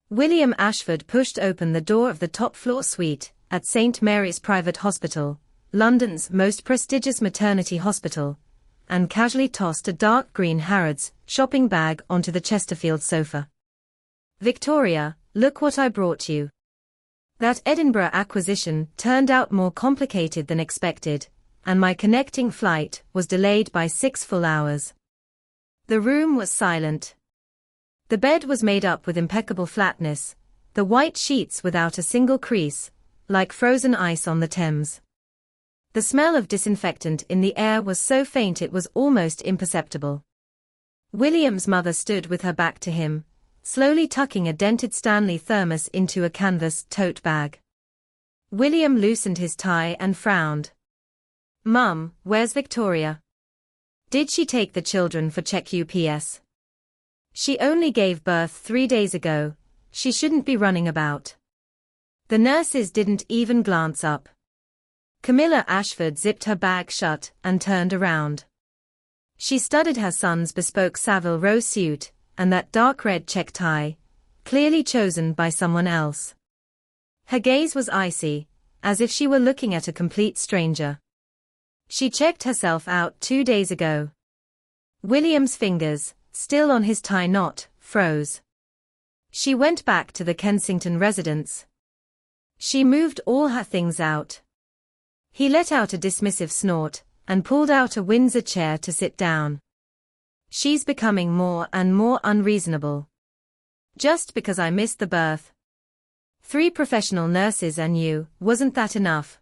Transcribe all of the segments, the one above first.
William Ashford pushed open the door of the top-floor suite at St. Mary's Private Hospital, London's most prestigious maternity hospital, and casually tossed a dark green Harrods shopping bag onto the Chesterfield sofa. "Victoria, look what I brought you." That Edinburgh acquisition turned out more complicated than expected, and my connecting flight was delayed by 6 full hours. The room was silent. The bed was made up with impeccable flatness, the white sheets without a single crease, like frozen ice on the Thames. The smell of disinfectant in the air was so faint it was almost imperceptible. William's mother stood with her back to him, slowly tucking a dented Stanley thermos into a canvas tote bag. William loosened his tie and frowned. "Mum, where's Victoria? Did she take the children for check UPS? She only gave birth 3 days ago, she shouldn't be running about." The nurses didn't even glance up. Camilla Ashford zipped her bag shut and turned around. She studied her son's bespoke Savile Row suit, and that dark red check tie, clearly chosen by someone else. Her gaze was icy, as if she were looking at a complete stranger. She checked herself out 2 days ago. William's fingers, still on his tie knot, froze. She went back to the Kensington residence. She moved all her things out. He let out a dismissive snort, and pulled out a Windsor chair to sit down. "She's becoming more and more unreasonable. Just because I missed the birth. 3 professional nurses and you, wasn't that enough?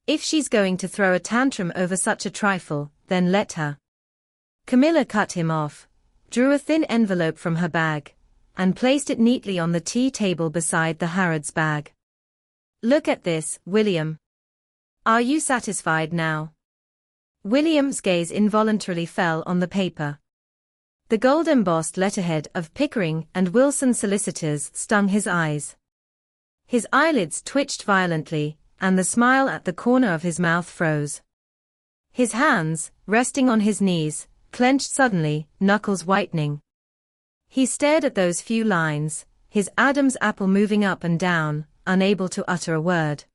If she's going to throw a tantrum over such a trifle, then let her." Camilla cut him off, drew a thin envelope from her bag, and placed it neatly on the tea table beside the Harrods bag. "Look at this, William. Are you satisfied now?" William's gaze involuntarily fell on the paper. The gold-embossed letterhead of Pickering and Wilson Solicitors stung his eyes. His eyelids twitched violently, and the smile at the corner of his mouth froze. His hands, resting on his knees, clenched suddenly, knuckles whitening. He stared at those few lines, his Adam's apple moving up and down, unable to utter a word.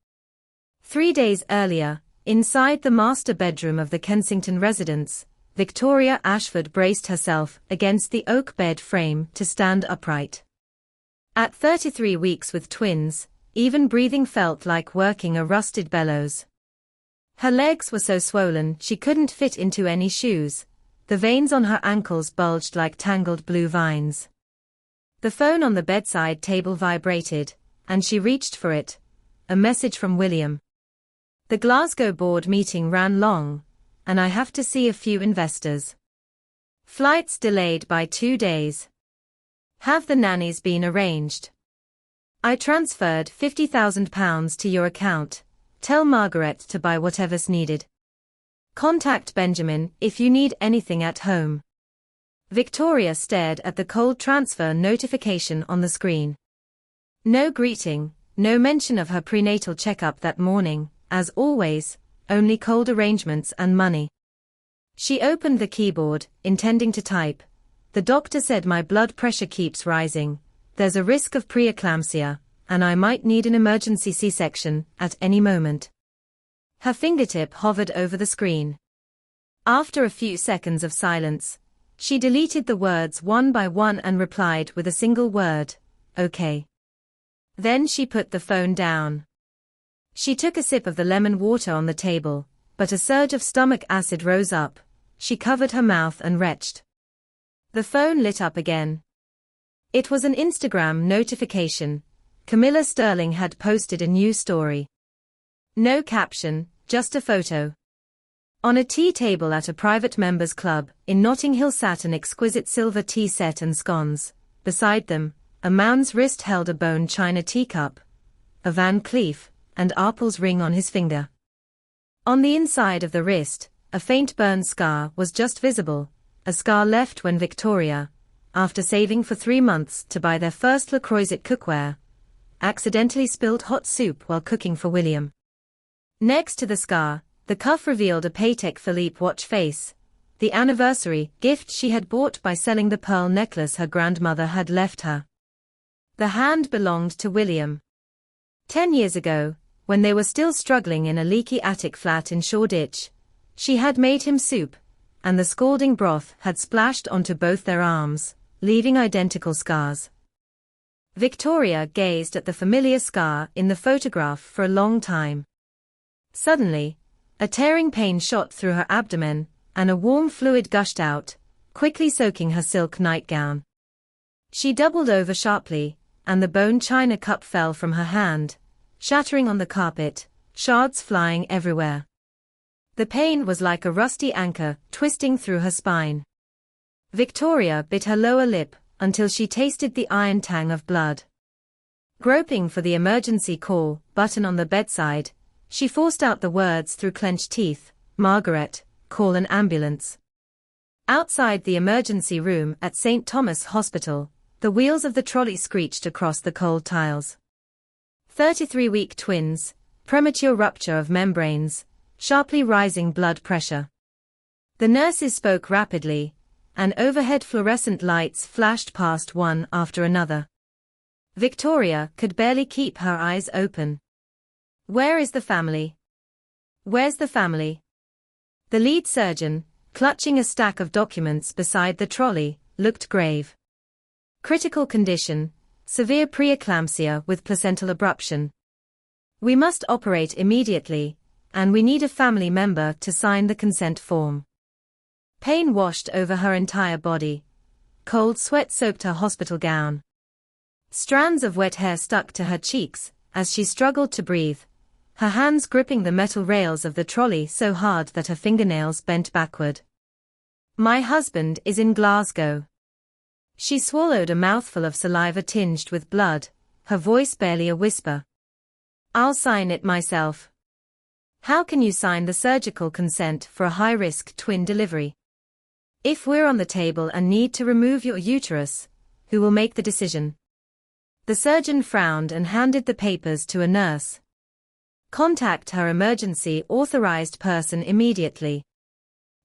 3 days earlier, inside the master bedroom of the Kensington residence, Victoria Ashford braced herself against the oak bed frame to stand upright. At 33 weeks with twins, even breathing felt like working a rusted bellows. Her legs were so swollen she couldn't fit into any shoes. The veins on her ankles bulged like tangled blue vines. The phone on the bedside table vibrated, and she reached for it. A message from William. "The Glasgow board meeting ran long, and I have to see a few investors. Flights delayed by 2 days. Have the nannies been arranged? I transferred £50,000 to your account. Tell Margaret to buy whatever's needed. Contact Benjamin if you need anything at home." Victoria stared at the cold transfer notification on the screen. No greeting, no mention of her prenatal checkup that morning, as always, only cold arrangements and money. She opened the keyboard, intending to type. "The doctor said my blood pressure keeps rising, there's a risk of preeclampsia, and I might need an emergency C-section at any moment." Her fingertip hovered over the screen. After a few seconds of silence, she deleted the words one by one and replied with a single word, "Okay." Then she put the phone down. She took a sip of the lemon water on the table, but a surge of stomach acid rose up. She covered her mouth and retched. The phone lit up again. It was an Instagram notification. Camilla Sterling had posted a new story. No caption, just a photo. On a tea table at a private members' club in Notting Hill sat an exquisite silver tea set and scones. Beside them, a man's wrist held a bone china teacup, a Van Cleef and Arpels ring on his finger. On the inside of the wrist, a faint burn scar was just visible, a scar left when Victoria, after saving for 3 months to buy their first Le Creuset cookware, accidentally spilled hot soup while cooking for William. Next to the scar, the cuff revealed a Patek Philippe watch face, the anniversary gift she had bought by selling the pearl necklace her grandmother had left her. The hand belonged to William. 10 years ago, when they were still struggling in a leaky attic flat in Shoreditch, she had made him soup, and the scalding broth had splashed onto both their arms, leaving identical scars. Victoria gazed at the familiar scar in the photograph for a long time. Suddenly, a tearing pain shot through her abdomen, and a warm fluid gushed out, quickly soaking her silk nightgown. She doubled over sharply, and the bone china cup fell from her hand, shattering on the carpet, shards flying everywhere. The pain was like a rusty anchor twisting through her spine. Victoria bit her lower lip until she tasted the iron tang of blood. Groping for the emergency call button on the bedside, she forced out the words through clenched teeth, "Margaret, call an ambulance." Outside the emergency room at St. Thomas Hospital, the wheels of the trolley screeched across the cold tiles. 33-week twins, premature rupture of membranes, sharply rising blood pressure. The nurses spoke rapidly, and overhead fluorescent lights flashed past one after another. Victoria could barely keep her eyes open. Where is the family? Where's the family? The lead surgeon, clutching a stack of documents beside the trolley, looked grave. Critical condition, severe preeclampsia with placental abruption. We must operate immediately, and we need a family member to sign the consent form. Pain washed over her entire body. Cold sweat soaked her hospital gown. Strands of wet hair stuck to her cheeks as she struggled to breathe, her hands gripping the metal rails of the trolley so hard that her fingernails bent backward. "My husband is in Glasgow." She swallowed a mouthful of saliva tinged with blood, her voice barely a whisper. "I'll sign it myself." "How can you sign the surgical consent for a high-risk twin delivery? If we're on the table and need to remove your uterus, who will make the decision?" The surgeon frowned and handed the papers to a nurse. "Contact her emergency authorized person immediately."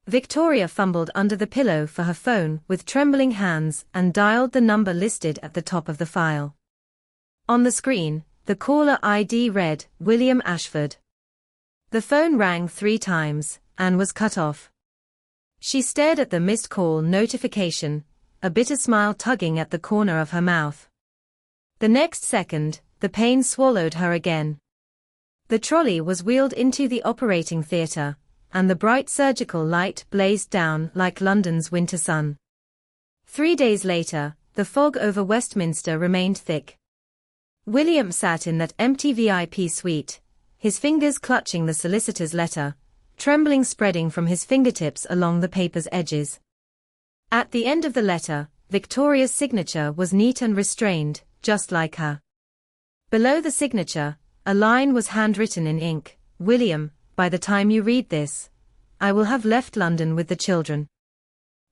Victoria fumbled under the pillow for her phone with trembling hands and dialed the number listed at the top of the file. On the screen, the caller ID read, "William Ashford." The phone rang 3 times, and was cut off. She stared at the missed call notification, a bitter smile tugging at the corner of her mouth. The next second, the pain swallowed her again. The trolley was wheeled into the operating theatre, and the bright surgical light blazed down like London's winter sun. 3 days later, the fog over Westminster remained thick. William sat in that empty VIP suite, his fingers clutching the solicitor's letter, trembling spreading from his fingertips along the paper's edges. At the end of the letter, Victoria's signature was neat and restrained, just like her. Below the signature, a line was handwritten in ink, "William, by the time you read this, I will have left London with the children.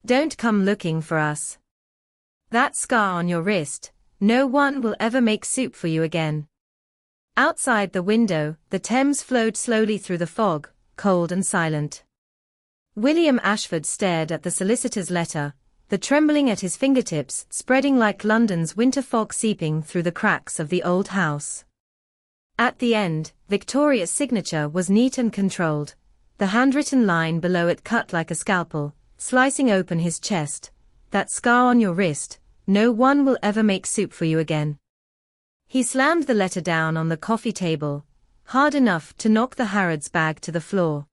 Don't come looking for us. That scar on your wrist, no one will ever make soup for you again." Outside the window, the Thames flowed slowly through the fog, cold and silent. William Ashford stared at the solicitor's letter, the trembling at his fingertips spreading like London's winter fog seeping through the cracks of the old house. At the end, Victoria's signature was neat and controlled, the handwritten line below it cut like a scalpel, slicing open his chest. "That scar on your wrist, no one will ever make soup for you again." He slammed the letter down on the coffee table, hard enough to knock the Harrods bag to the floor.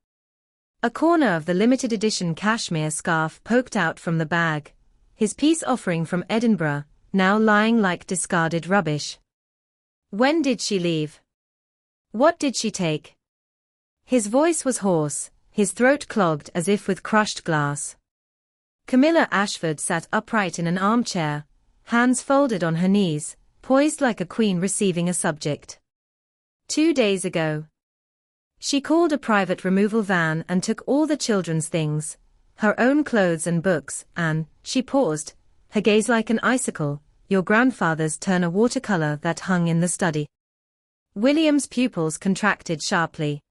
A corner of the limited edition cashmere scarf poked out from the bag, his peace offering from Edinburgh, now lying like discarded rubbish. When did she leave? What did she take? His voice was hoarse, his throat clogged as if with crushed glass. Camilla Ashford sat upright in an armchair, hands folded on her knees, poised like a queen receiving a subject. 2 days ago. She called a private removal van and took all the children's things, her own clothes and books, and, she paused, her gaze like an icicle, your grandfather's turn a watercolor that hung in the study. William's pupils contracted sharply.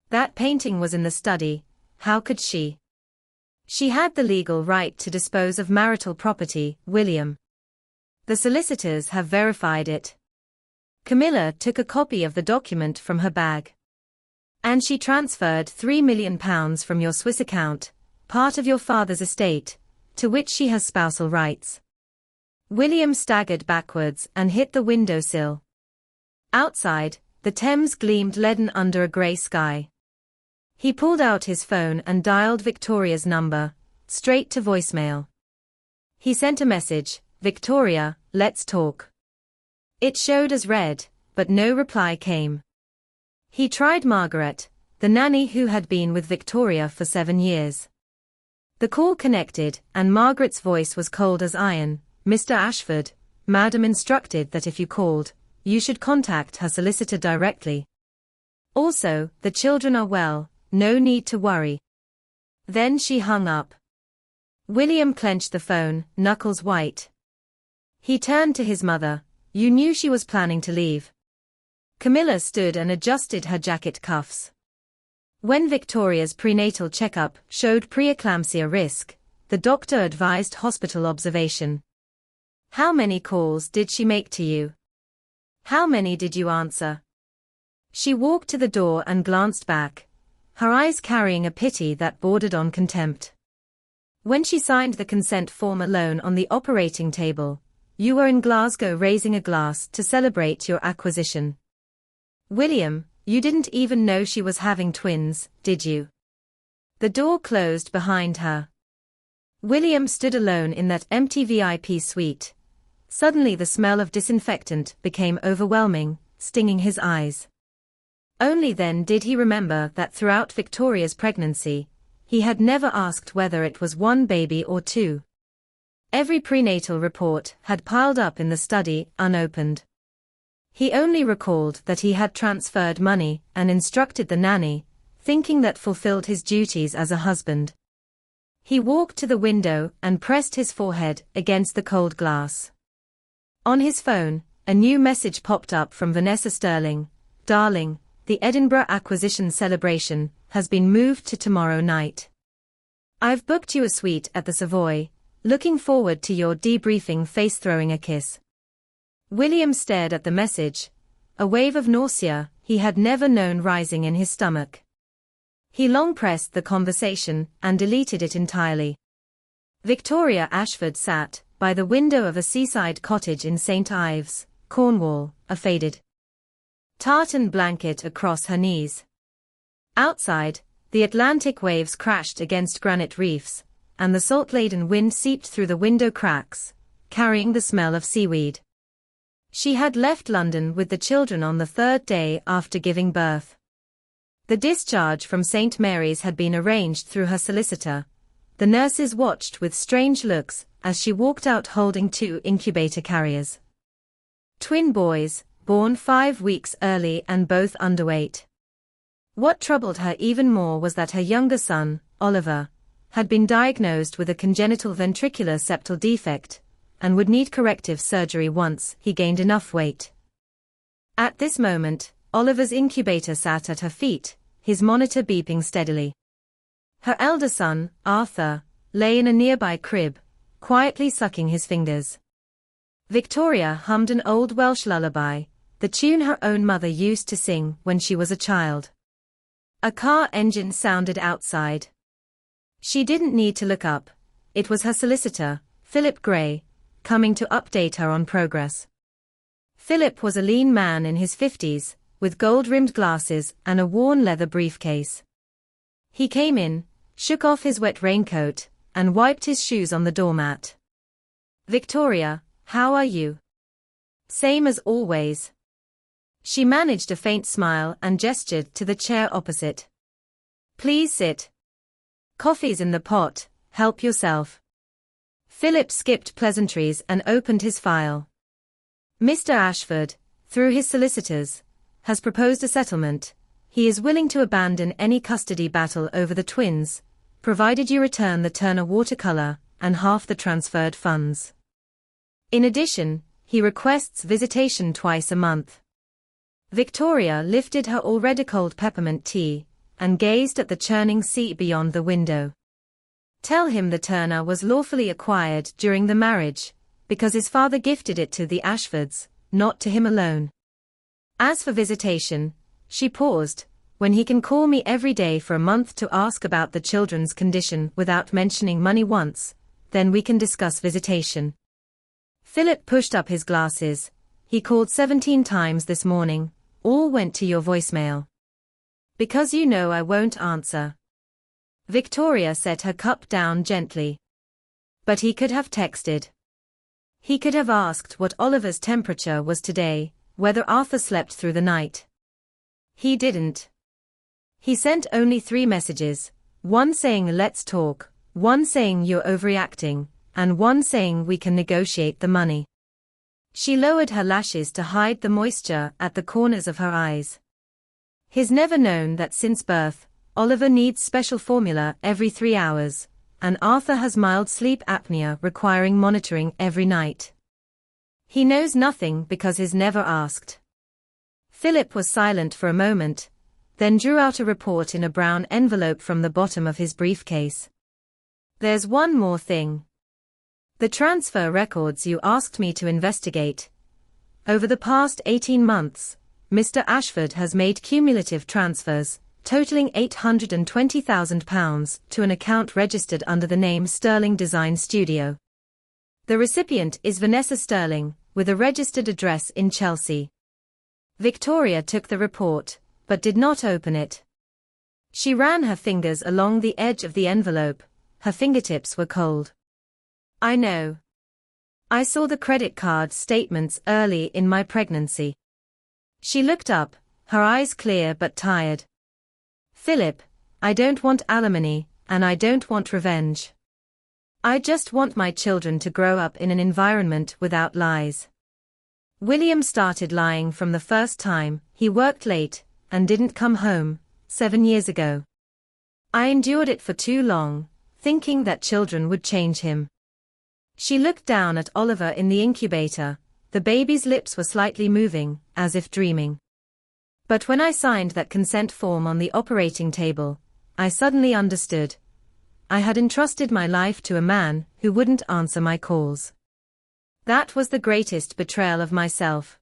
That painting was in the study, how could she? She had the legal right to dispose of marital property, William. The solicitors have verified it. Camilla took a copy of the document from her bag. And she transferred £3 million from your Swiss account, part of your father's estate, to which she has spousal rights. William staggered backwards and hit the windowsill. Outside, the Thames gleamed leaden under a grey sky. He pulled out his phone and dialed Victoria's number, straight to voicemail. He sent a message, "Victoria, let's talk." It showed as read, but no reply came. He tried Margaret, the nanny who had been with Victoria for 7 years. The call connected, and Margaret's voice was cold as iron. "Mr. Ashford, Madam instructed that if you called, you should contact her solicitor directly. Also, the children are well, no need to worry." Then she hung up. William clenched the phone, knuckles white. He turned to his mother. "You knew she was planning to leave." Camilla stood and adjusted her jacket cuffs. When Victoria's prenatal checkup showed preeclampsia risk, the doctor advised hospital observation. "How many calls did she make to you? How many did you answer?" She walked to the door and glanced back, her eyes carrying a pity that bordered on contempt. "When she signed the consent form alone on the operating table, you were in Glasgow raising a glass to celebrate your acquisition. William, you didn't even know she was having twins, did you?" The door closed behind her. William stood alone in that empty VIP suite. Suddenly the smell of disinfectant became overwhelming, stinging his eyes. Only then did he remember that throughout Victoria's pregnancy, he had never asked whether it was 1 baby or 2. Every prenatal report had piled up in the study, unopened. He only recalled that he had transferred money and instructed the nanny, thinking that fulfilled his duties as a husband. He walked to the window and pressed his forehead against the cold glass. On his phone, a new message popped up from Vanessa Sterling. "Darling, the Edinburgh acquisition celebration has been moved to tomorrow night. I've booked you a suite at the Savoy. Looking forward to your debriefing." Face throwing a kiss. William stared at the message, a wave of nausea he had never known rising in his stomach. He long pressed the conversation and deleted it entirely. Victoria Ashford sat by the window of a seaside cottage in St. Ives, Cornwall, a faded tartan blanket across her knees. Outside, the Atlantic waves crashed against granite reefs, and the salt-laden wind seeped through the window cracks, carrying the smell of seaweed. She had left London with the children on the 3rd day after giving birth. The discharge from St. Mary's had been arranged through her solicitor. The nurses watched with strange looks as she walked out holding 2 incubator carriers. Twin boys, born 5 weeks early and both underweight. What troubled her even more was that her younger son, Oliver, had been diagnosed with a congenital ventricular septal defect, and would need corrective surgery once he gained enough weight. At this moment, Oliver's incubator sat at her feet, his monitor beeping steadily. Her elder son, Arthur, lay in a nearby crib, quietly sucking his fingers. Victoria hummed an old Welsh lullaby, the tune her own mother used to sing when she was a child. A car engine sounded outside. She didn't need to look up. It was her solicitor, Philip Gray, coming to update her on progress. Philip was a lean man in his 50s, with gold-rimmed glasses and a worn leather briefcase. He came in, shook off his wet raincoat, and wiped his shoes on the doormat. "Victoria, how are you?" "Same as always." She managed a faint smile and gestured to the chair opposite. "Please sit. Coffee's in the pot, help yourself." Philip skipped pleasantries and opened his file. "Mr. Ashford, through his solicitors, has proposed a settlement. He is willing to abandon any custody battle over the twins, provided you return the Turner watercolor and half the transferred funds. In addition, he requests visitation twice a month." Victoria lifted her already cold peppermint tea and gazed at the churning sea beyond the window. "Tell him the Turner was lawfully acquired during the marriage. because his father gifted it to the Ashfords, not to him alone. As for visitation, she paused, when he can call me every day for a month to ask about the children's condition without mentioning money once, then we can discuss visitation. Philip pushed up his glasses. He called 17 times this morning, all went to your voicemail. Because you know I won't answer. Victoria set her cup down gently. But he could have texted. He could have asked what Oliver's temperature was today, whether Arthur slept through the night. He didn't. He sent only 3 messages, one saying let's talk, one saying you're overreacting, and one saying we can negotiate the money. She lowered her lashes to hide the moisture at the corners of her eyes. He's never known that since birth, Oliver needs special formula every 3 hours, and Arthur has mild sleep apnea requiring monitoring every night. He knows nothing because he's never asked. Philip was silent for a moment, then drew out a report in a brown envelope from the bottom of his briefcase. There's one more thing. The transfer records you asked me to investigate. Over the past 18 months, Mr. Ashford has made cumulative transfers, totaling £820,000 to an account registered under the name Sterling Design Studio. The recipient is Vanessa Sterling, with a registered address in Chelsea. Victoria took the report, but did not open it. She ran her fingers along the edge of the envelope. Her fingertips were cold. I know. I saw the credit card statements early in my pregnancy. She looked up, her eyes clear but tired. Philip, I don't want alimony, and I don't want revenge. I just want my children to grow up in an environment without lies. William started lying from the first time he worked late and didn't come home, 7 years ago. I endured it for too long, thinking that children would change him. She looked down at Oliver in the incubator. The baby's lips were slightly moving, as if dreaming. But when I signed that consent form on the operating table, I suddenly understood. I had entrusted my life to a man who wouldn't answer my calls. That was the greatest betrayal of myself.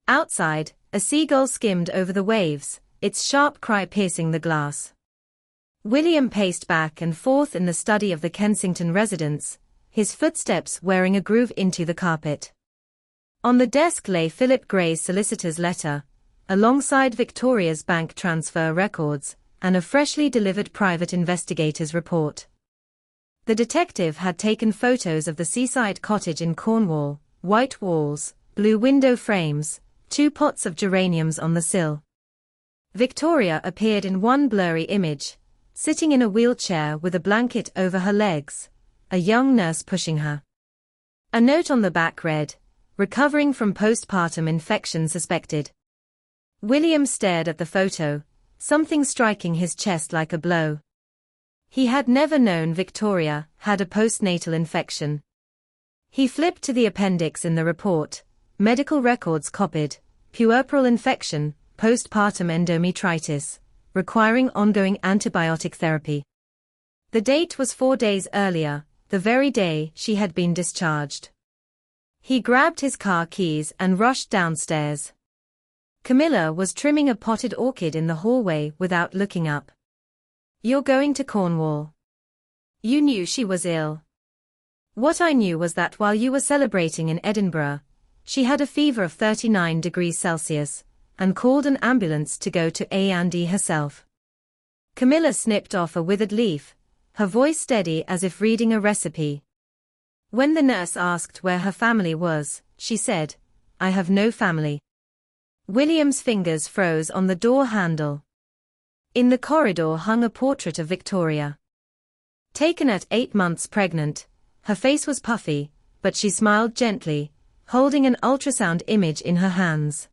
Outside, a seagull skimmed over the waves, its sharp cry piercing the glass. William paced back and forth in the study of the Kensington residence, his footsteps wearing a groove into the carpet. On the desk lay Philip Gray's solicitor's letter, alongside Victoria's bank transfer records, and a freshly delivered private investigator's report. The detective had taken photos of the seaside cottage in Cornwall, white walls, blue window frames, 2 pots of geraniums on the sill. Victoria appeared in one blurry image, sitting in a wheelchair with a blanket over her legs, a young nurse pushing her. A note on the back read, "Recovering from postpartum infection suspected." William stared at the photo, something striking his chest like a blow. He had never known Victoria had a postnatal infection. He flipped to the appendix in the report, medical records copied, puerperal infection, postpartum endometritis, requiring ongoing antibiotic therapy. The date was 4 days earlier, the very day she had been discharged. He grabbed his car keys and rushed downstairs. Camilla was trimming a potted orchid in the hallway without looking up. "You're going to Cornwall. You knew she was ill." "What I knew was that while you were celebrating in Edinburgh, she had a fever of 39 degrees Celsius, and called an ambulance to go to A&E herself." Camilla snipped off a withered leaf, her voice steady as if reading a recipe. When the nurse asked where her family was, she said, "I have no family." William's fingers froze on the door handle. In the corridor hung a portrait of Victoria. Taken at 8 months pregnant, her face was puffy, but she smiled gently, holding an ultrasound image in her hands.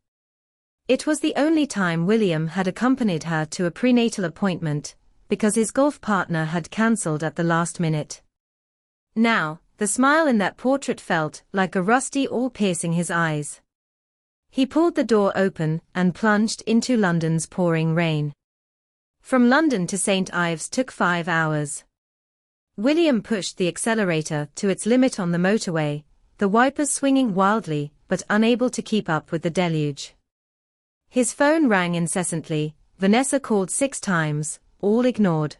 It was the only time William had accompanied her to a prenatal appointment, because his golf partner had cancelled at the last minute. Now, the smile in that portrait felt like a rusty awl piercing his eyes. He pulled the door open and plunged into London's pouring rain. From London to St. Ives took 5 hours. William pushed the accelerator to its limit on the motorway, the wipers swinging wildly, but unable to keep up with the deluge. His phone rang incessantly. Vanessa called 6 times, all ignored.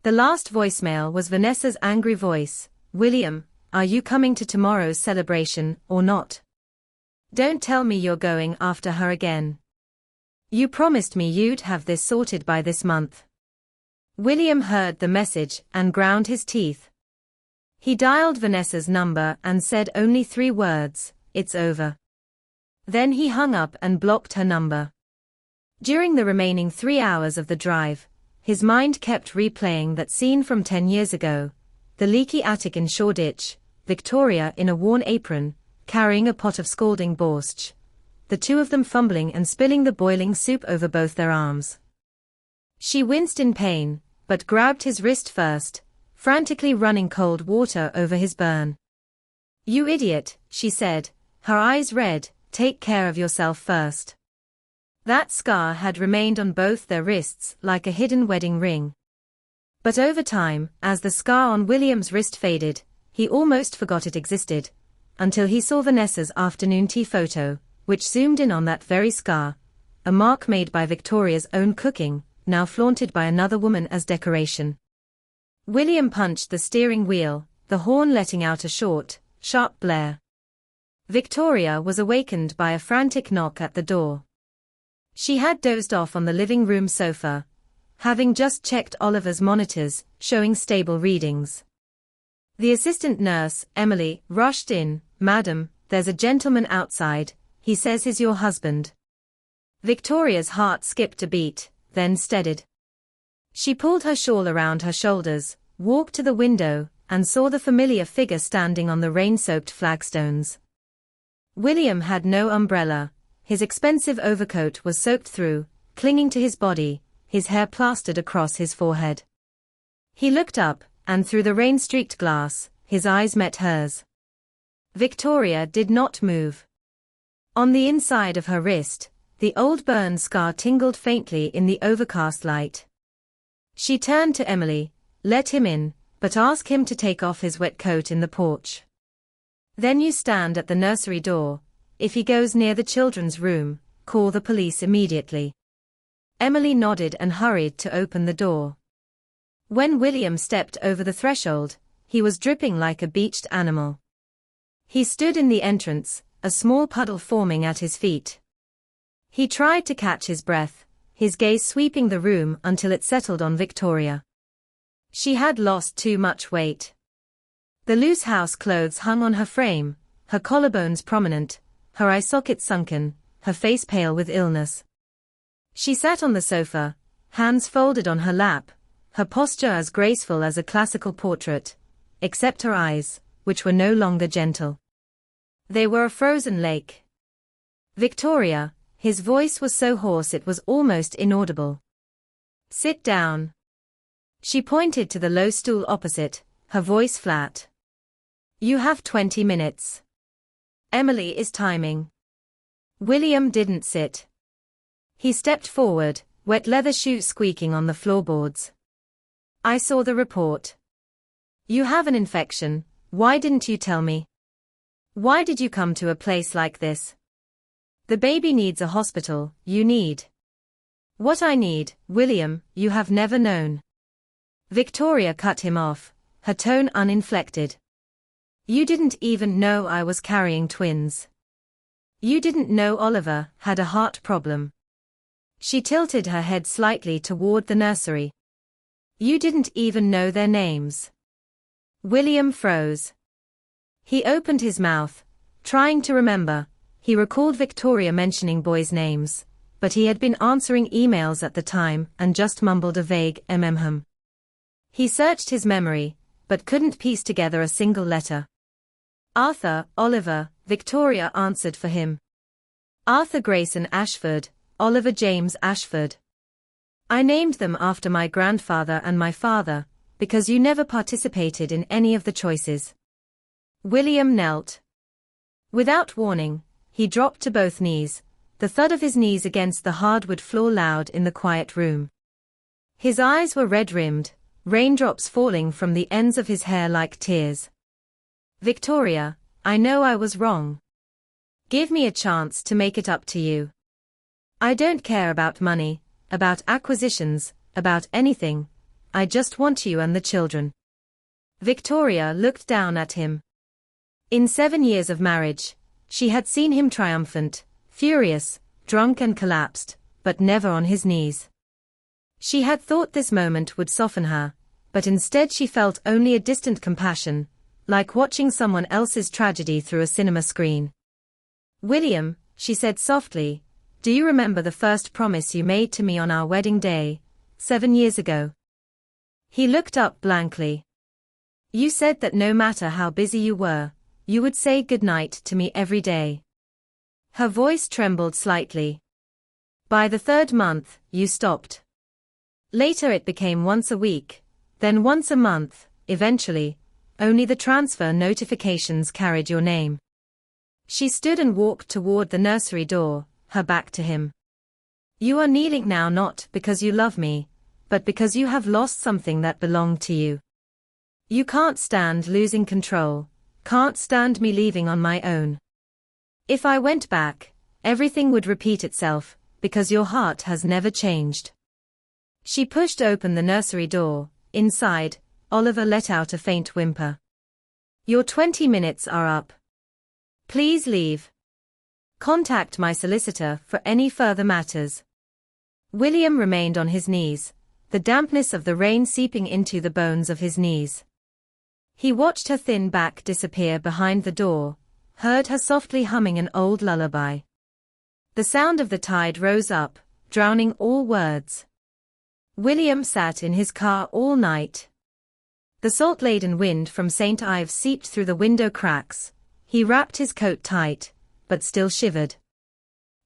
The last voicemail was Vanessa's angry voice. "William, are you coming to tomorrow's celebration, or not? Don't tell me you're going after her again. You promised me you'd have this sorted by this month." William heard the message and ground his teeth. He dialed Vanessa's number and said only 3 words, "It's over." Then he hung up and blocked her number. During the remaining 3 hours of the drive, his mind kept replaying that scene from 10 years ago, the leaky attic in Shoreditch, Victoria in a worn apron, carrying a pot of scalding borscht, the 2 of them fumbling and spilling the boiling soup over both their arms. She winced in pain, but grabbed his wrist first, frantically running cold water over his burn. "You idiot," she said, her eyes red, "take care of yourself first." That scar had remained on both their wrists like a hidden wedding ring. But over time, as the scar on William's wrist faded, he almost forgot it existed, until he saw Vanessa's afternoon tea photo, which zoomed in on that very scar, a mark made by Victoria's own cooking, now flaunted by another woman as decoration. William punched the steering wheel, the horn letting out a short, sharp blare. Victoria was awakened by a frantic knock at the door. She had dozed off on the living room sofa, having just checked Oliver's monitors, showing stable readings. The assistant nurse, Emily, rushed in. "Madam, there's a gentleman outside, he says he's your husband." Victoria's heart skipped a beat, then steadied. She pulled her shawl around her shoulders, walked to the window, and saw the familiar figure standing on the rain-soaked flagstones. William had no umbrella. His expensive overcoat was soaked through, clinging to his body, his hair plastered across his forehead. He looked up, and through the rain-streaked glass, his eyes met hers. Victoria did not move. On the inside of her wrist, the old burn scar tingled faintly in the overcast light. She turned to Emily. "Let him in, but ask him to take off his wet coat in the porch. Then you stand at the nursery door. If he goes near the children's room, call the police immediately." Emily nodded and hurried to open the door. When William stepped over the threshold, he was dripping like a beached animal. He stood in the entrance, a small puddle forming at his feet. He tried to catch his breath, his gaze sweeping the room until it settled on Victoria. She had lost too much weight. The loose house clothes hung on her frame, her collarbones prominent, her eye sockets sunken, her face pale with illness. She sat on the sofa, hands folded on her lap, her posture as graceful as a classical portrait, except her eyes, which were no longer gentle. They were a frozen lake. "Victoria," his voice was so hoarse it was almost inaudible. "Sit down." She pointed to the low stool opposite, her voice flat. "You have 20 minutes. Emily is timing." William didn't sit. He stepped forward, wet leather shoes squeaking on the floorboards. "I saw the report. You have an infection. Why didn't you tell me? Why did you come to a place like this? The baby needs a hospital, you need." "What I need, William, you have never known." Victoria cut him off, her tone uninflected. "You didn't even know I was carrying twins. You didn't know Oliver had a heart problem." She tilted her head slightly toward the nursery. "You didn't even know their names." William froze. He opened his mouth, trying to remember. He recalled Victoria mentioning boys' names, but he had been answering emails at the time and just mumbled a vague "mm." He searched his memory, but couldn't piece together a single letter. "Arthur, Oliver," Victoria answered for him. "Arthur Grayson Ashford, Oliver James Ashford. I named them after my grandfather and my father, because you never participated in any of the choices." William knelt. Without warning, he dropped to both knees, the thud of his knees against the hardwood floor loud in the quiet room. His eyes were red-rimmed, raindrops falling from the ends of his hair like tears. "Victoria," I know I was wrong. Give me a chance to make it up to you. I don't care about money, about acquisitions, about anything. I just want you and the children." Victoria looked down at him. In 7 years of marriage, she had seen him triumphant, furious, drunk and collapsed, but never on his knees. She had thought this moment would soften her, but instead she felt only a distant compassion, like watching someone else's tragedy through a cinema screen. "William," she said softly, "do you remember the first promise you made to me on our wedding day, 7 years ago?" He looked up blankly. "You said that no matter how busy you were, you would say goodnight to me every day." Her voice trembled slightly. "By the 3rd month, you stopped. Later it became once a week, then once a month, eventually, only the transfer notifications carried your name." She stood and walked toward the nursery door, her back to him. "You are kneeling now not because you love me, but because you have lost something that belonged to you. You can't stand losing control, can't stand me leaving on my own. If I went back, everything would repeat itself, because your heart has never changed." She pushed open the nursery door. Inside, Oliver let out a faint whimper. "Your 20 minutes are up. Please leave. Contact my solicitor for any further matters." William remained on his knees, the dampness of the rain seeping into the bones of his knees. He watched her thin back disappear behind the door, heard her softly humming an old lullaby. The sound of the tide rose up, drowning all words. William sat in his car all night. The salt-laden wind from St. Ives seeped through the window cracks. He wrapped his coat tight, but still shivered.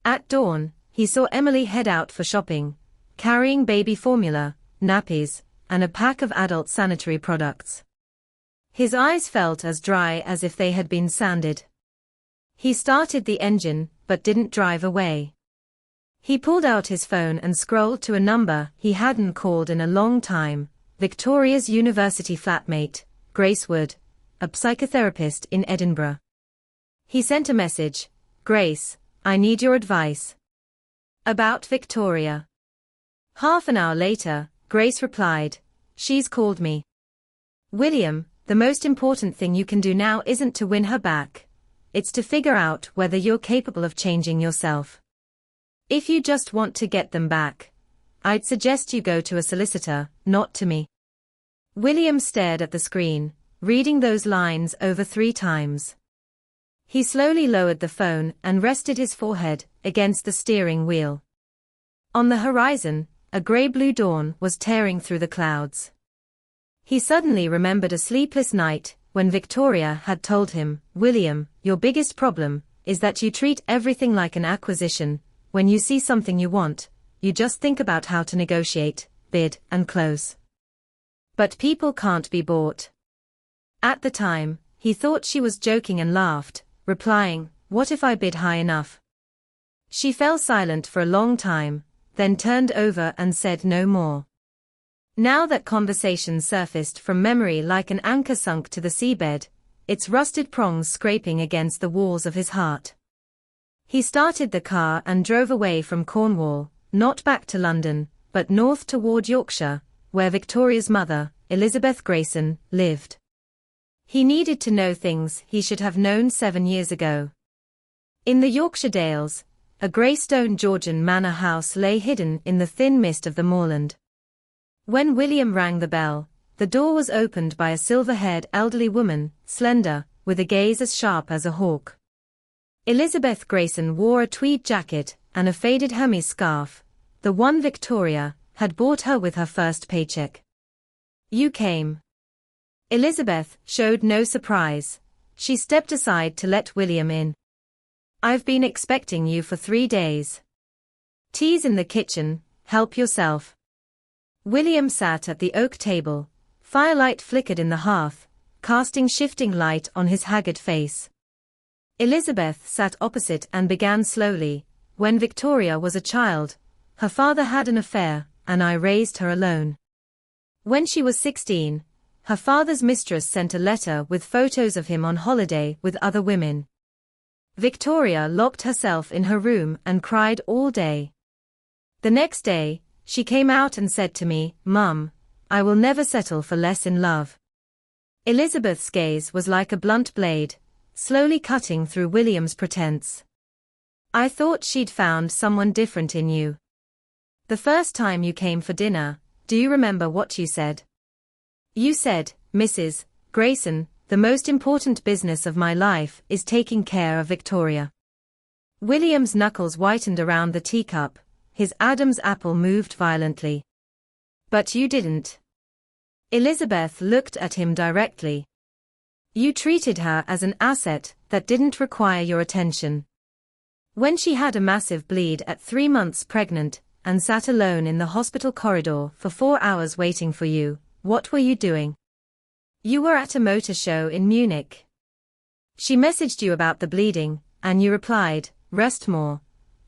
At dawn, he saw Emily head out for shopping, carrying baby formula, nappies, and a pack of adult sanitary products. His eyes felt as dry as if they had been sanded. He started the engine, but didn't drive away. He pulled out his phone and scrolled to a number he hadn't called in a long time, Victoria's university flatmate, Grace Wood, a psychotherapist in Edinburgh. He sent a message, "Grace, I need your advice." "About Victoria?" Half an hour later, Grace replied, "She's called me." "William, the most important thing you can do now isn't to win her back. It's to figure out whether you're capable of changing yourself. If you just want to get them back, I'd suggest you go to a solicitor, not to me." William stared at the screen, reading those lines over 3 times. He slowly lowered the phone and rested his forehead against the steering wheel. On the horizon, a grey-blue dawn was tearing through the clouds. He suddenly remembered a sleepless night when Victoria had told him, "William, your biggest problem is that you treat everything like an acquisition. When you see something you want, you just think about how to negotiate, bid, and close. But people can't be bought." At the time, he thought she was joking and laughed, replying, "What if I bid high enough?" She fell silent for a long time, then turned over and said no more. Now that conversation surfaced from memory like an anchor sunk to the seabed, its rusted prongs scraping against the walls of his heart. He started the car and drove away from Cornwall, not back to London, but north toward Yorkshire, where Victoria's mother, Elizabeth Grayson, lived. He needed to know things he should have known 7 years ago. In the Yorkshire Dales, a grey-stone Georgian manor house lay hidden in the thin mist of the moorland. When William rang the bell, the door was opened by a silver-haired elderly woman, slender, with a gaze as sharp as a hawk. Elizabeth Grayson wore a tweed jacket and a faded Hermes scarf, the one Victoria had bought her with her first paycheck. "You came." Elizabeth showed no surprise. She stepped aside to let William in. "I've been expecting you for 3 days. Tea's in the kitchen, help yourself." William sat at the oak table. Firelight flickered in the hearth, casting shifting light on his haggard face. Elizabeth sat opposite and began slowly, "When Victoria was a child, her father had an affair, and I raised her alone. When she was 16, her father's mistress sent a letter with photos of him on holiday with other women. Victoria locked herself in her room and cried all day. The next day, she came out and said to me, "Mum, I will never settle for less in love." Elizabeth's gaze was like a blunt blade, slowly cutting through William's pretense. "I thought she'd found someone different in you. The first time you came for dinner, do you remember what you said? You said, 'Mrs. Grayson, the most important business of my life is taking care of Victoria.'" William's knuckles whitened around the teacup, his Adam's apple moved violently. "But you didn't." Elizabeth looked at him directly. "You treated her as an asset that didn't require your attention. When she had a massive bleed at 3 months pregnant and sat alone in the hospital corridor for 4 hours waiting for you, what were you doing? You were at a motor show in Munich. She messaged you about the bleeding, and you replied, 'Rest more.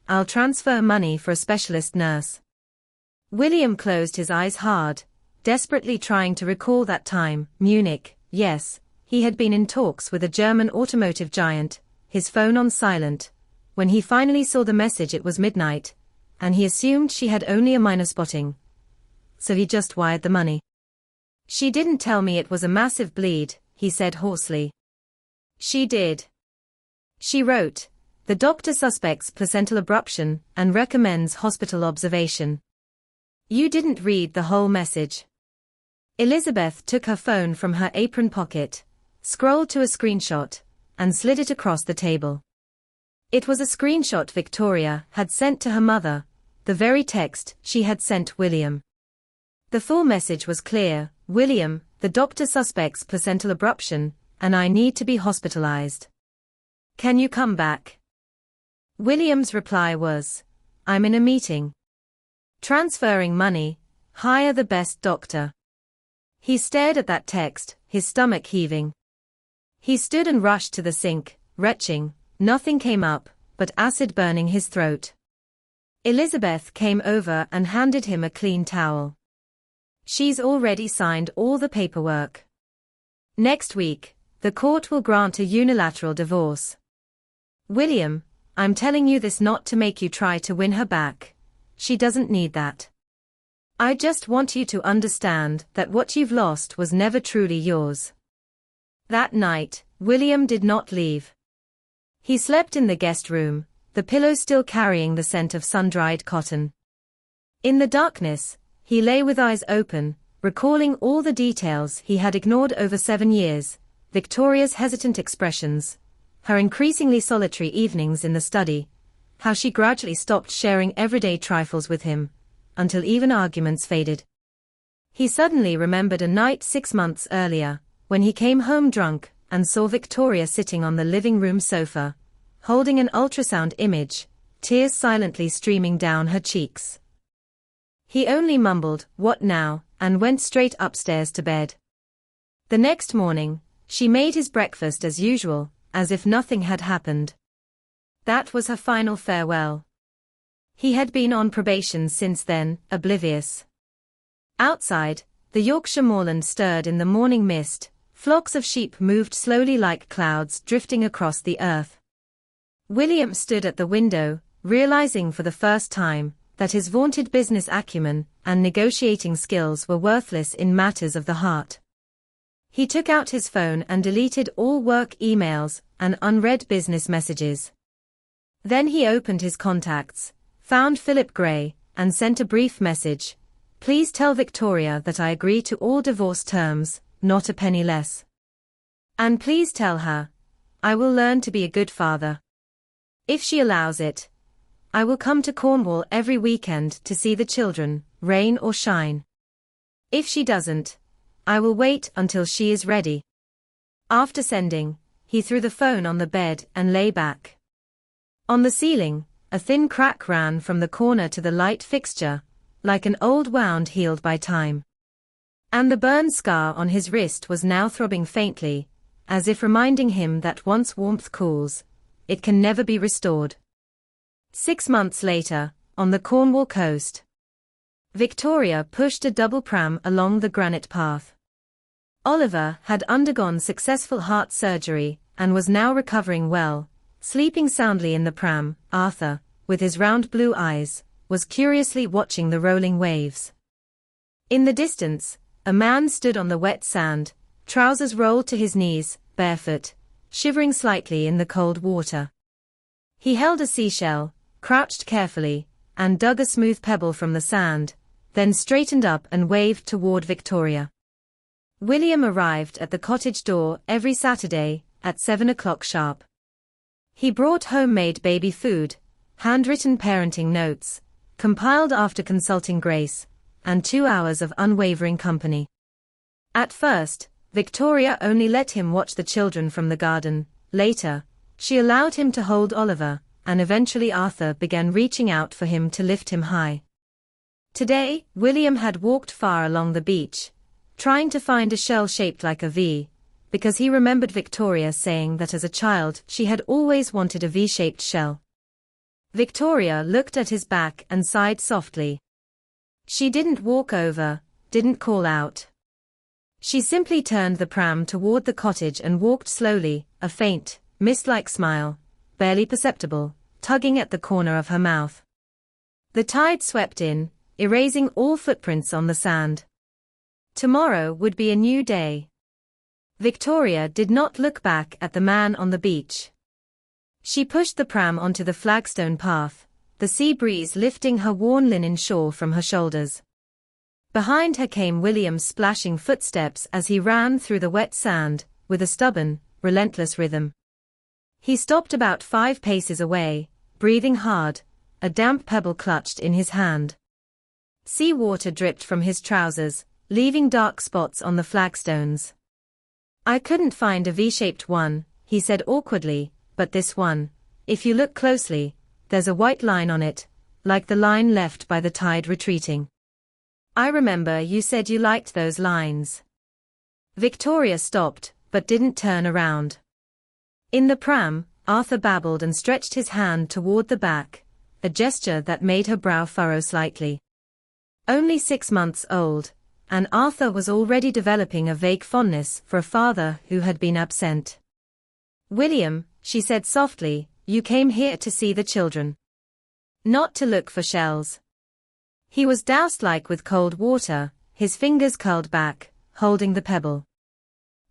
I'll transfer money for a specialist nurse.'" William closed his eyes hard, desperately trying to recall that time. Munich, yes, he had been in talks with a German automotive giant, his phone on silent. When he finally saw the message it was midnight, and he assumed she had only a minor spotting. So he just wired the money. "She didn't tell me it was a massive bleed," he said hoarsely. "She did. She wrote, 'The doctor suspects placental abruption and recommends hospital observation.' You didn't read the whole message." Elizabeth took her phone from her apron pocket, scrolled to a screenshot, and slid it across the table. It was a screenshot Victoria had sent to her mother, the very text she had sent William. The full message was clear: "William, the doctor suspects placental abruption, and I need to be hospitalized. Can you come back?" William's reply was, "I'm in a meeting. Transferring money, hire the best doctor." He stared at that text, his stomach heaving. He stood and rushed to the sink, retching. Nothing came up, but acid burning his throat. Elizabeth came over and handed him a clean towel. "She's already signed all the paperwork. Next week, the court will grant a unilateral divorce. William, I'm telling you this not to make you try to win her back. She doesn't need that. I just want you to understand that what you've lost was never truly yours." That night, William did not leave. He slept in the guest room, the pillow still carrying the scent of sun-dried cotton. In the darkness, he lay with eyes open, recalling all the details he had ignored over 7 years, Victoria's hesitant expressions, her increasingly solitary evenings in the study, how she gradually stopped sharing everyday trifles with him, until even arguments faded. He suddenly remembered a night 6 months earlier, when he came home drunk and saw Victoria sitting on the living room sofa, holding an ultrasound image, tears silently streaming down her cheeks. He only mumbled, "What now?" and went straight upstairs to bed. The next morning, she made his breakfast as usual, as if nothing had happened. That was her final farewell. He had been on probation since then, oblivious. Outside, the Yorkshire moorland stirred in the morning mist, flocks of sheep moved slowly like clouds drifting across the earth. William stood at the window, realizing for the first time that his vaunted business acumen and negotiating skills were worthless in matters of the heart. He took out his phone and deleted all work emails and unread business messages. Then he opened his contacts, found Philip Gray, and sent a brief message. "Please tell Victoria that I agree to all divorce terms, not a penny less. And please tell her, I will learn to be a good father. If she allows it, I will come to Cornwall every weekend to see the children, rain or shine. If she doesn't, I will wait until she is ready." After sending, he threw the phone on the bed and lay back. On the ceiling, a thin crack ran from the corner to the light fixture, like an old wound healed by time. And the burn scar on his wrist was now throbbing faintly, as if reminding him that once warmth cools, it can never be restored. 6 months later, on the Cornwall coast, Victoria pushed a double pram along the granite path. Oliver had undergone successful heart surgery and was now recovering well, sleeping soundly in the pram. Arthur, with his round blue eyes, was curiously watching the rolling waves. In the distance, a man stood on the wet sand, trousers rolled to his knees, barefoot, shivering slightly in the cold water. He held a seashell, crouched carefully, and dug a smooth pebble from the sand, then straightened up and waved toward Victoria. William arrived at the cottage door every Saturday at 7 o'clock sharp. He brought homemade baby food, handwritten parenting notes, compiled after consulting Grace, and 2 hours of unwavering company. At first, Victoria only let him watch the children from the garden. Later, she allowed him to hold Oliver, and eventually Arthur began reaching out for him to lift him high. Today, William had walked far along the beach, trying to find a shell shaped like a V, because he remembered Victoria saying that as a child she had always wanted a V-shaped shell. Victoria looked at his back and sighed softly. She didn't walk over, didn't call out. She simply turned the pram toward the cottage and walked slowly, a faint, mist-like smile, barely perceptible, tugging at the corner of her mouth. The tide swept in, erasing all footprints on the sand. Tomorrow would be a new day. Victoria did not look back at the man on the beach. She pushed the pram onto the flagstone path, the sea breeze lifting her worn linen shawl from her shoulders. Behind her came William's splashing footsteps as he ran through the wet sand, with a stubborn, relentless rhythm. He stopped about 5 paces away, breathing hard, a damp pebble clutched in his hand. Sea water dripped from his trousers, leaving dark spots on the flagstones. "I couldn't find a V-shaped one," he said awkwardly, "but this one, if you look closely, there's a white line on it, like the line left by the tide retreating. I remember you said you liked those lines." Victoria stopped, but didn't turn around. In the pram, Arthur babbled and stretched his hand toward the back, a gesture that made her brow furrow slightly. Only 6 months old, and Arthur was already developing a vague fondness for a father who had been absent. "William," she said softly, "you came here to see the children. Not to look for shells." He was doused like with cold water, his fingers curled back, holding the pebble.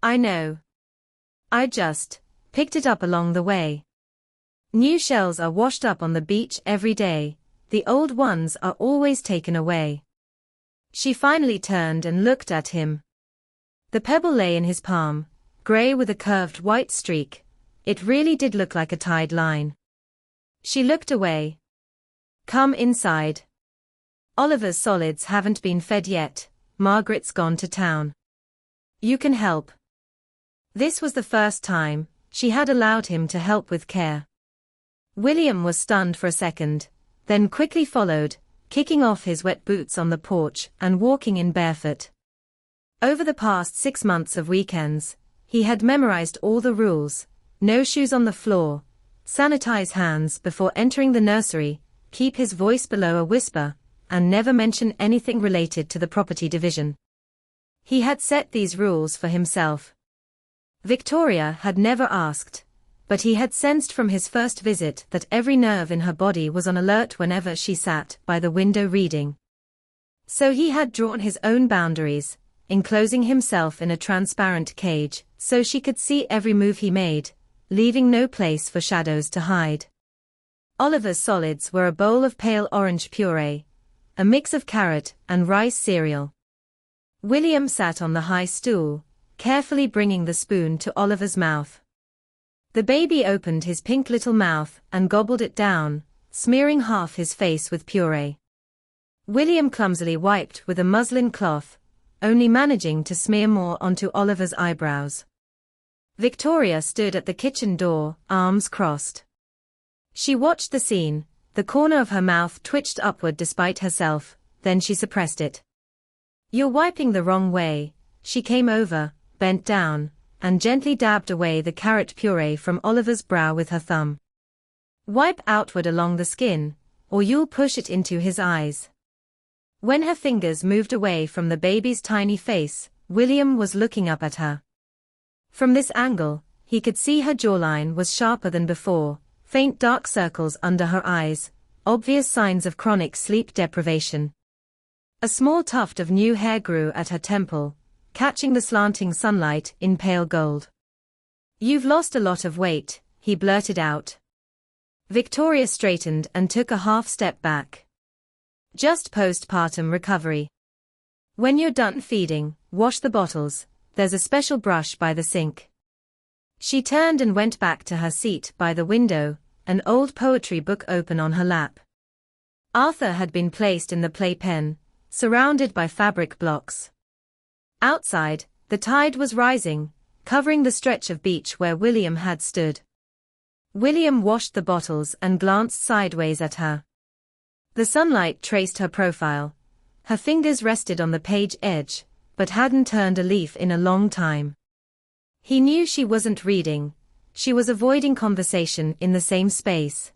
"I know. I just picked it up along the way. New shells are washed up on the beach every day, the old ones are always taken away." She finally turned and looked at him. The pebble lay in his palm, gray with a curved white streak. It really did look like a tide line. She looked away. "Come inside. Oliver's solids haven't been fed yet, Margaret's gone to town. You can help." This was the first time she had allowed him to help with care. William was stunned for a second, then quickly followed, kicking off his wet boots on the porch and walking in barefoot. Over the past 6 months of weekends, he had memorized all the rules: no shoes on the floor, sanitize hands before entering the nursery, keep his voice below a whisper, and never mention anything related to the property division. He had set these rules for himself. Victoria had never asked, but he had sensed from his first visit that every nerve in her body was on alert whenever she sat by the window reading. So he had drawn his own boundaries, enclosing himself in a transparent cage so she could see every move he made, leaving no place for shadows to hide. Oliver's solids were a bowl of pale orange puree, a mix of carrot and rice cereal. William sat on the high stool, carefully bringing the spoon to Oliver's mouth. The baby opened his pink little mouth and gobbled it down, smearing half his face with puree. William clumsily wiped with a muslin cloth, only managing to smear more onto Oliver's eyebrows. Victoria stood at the kitchen door, arms crossed. She watched the scene. The corner of her mouth twitched upward despite herself, then she suppressed it. "You're wiping the wrong way." She came over, bent down, and gently dabbed away the carrot puree from Oliver's brow with her thumb. "Wipe outward along the skin, or you'll push it into his eyes." When her fingers moved away from the baby's tiny face, William was looking up at her. From this angle, he could see her jawline was sharper than before, faint dark circles under her eyes, obvious signs of chronic sleep deprivation. A small tuft of new hair grew at her temple, catching the slanting sunlight in pale gold. "You've lost a lot of weight," he blurted out. Victoria straightened and took a half step back. "Just postpartum recovery. When you're done feeding, wash the bottles, there's a special brush by the sink." She turned and went back to her seat by the window, an old poetry book open on her lap. Arthur had been placed in the playpen, surrounded by fabric blocks. Outside, the tide was rising, covering the stretch of beach where William had stood. William washed the bottles and glanced sideways at her. The sunlight traced her profile. Her fingers rested on the page edge, but hadn't turned a leaf in a long time. He knew she wasn't reading. She was avoiding conversation in the same space.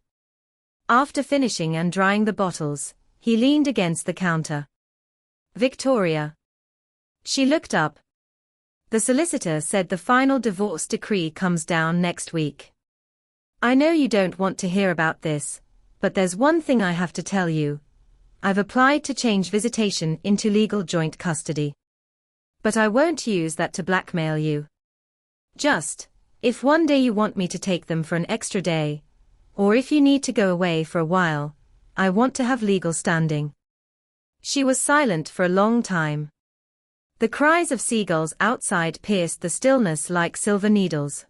After finishing and drying the bottles, he leaned against the counter. "Victoria." She looked up. "The solicitor said the final divorce decree comes down next week. I know you don't want to hear about this, but there's one thing I have to tell you. I've applied to change visitation into legal joint custody. But I won't use that to blackmail you. Just, if one day you want me to take them for an extra day, or if you need to go away for a while, I want to have legal standing." She was silent for a long time. The cries of seagulls outside pierced the stillness like silver needles.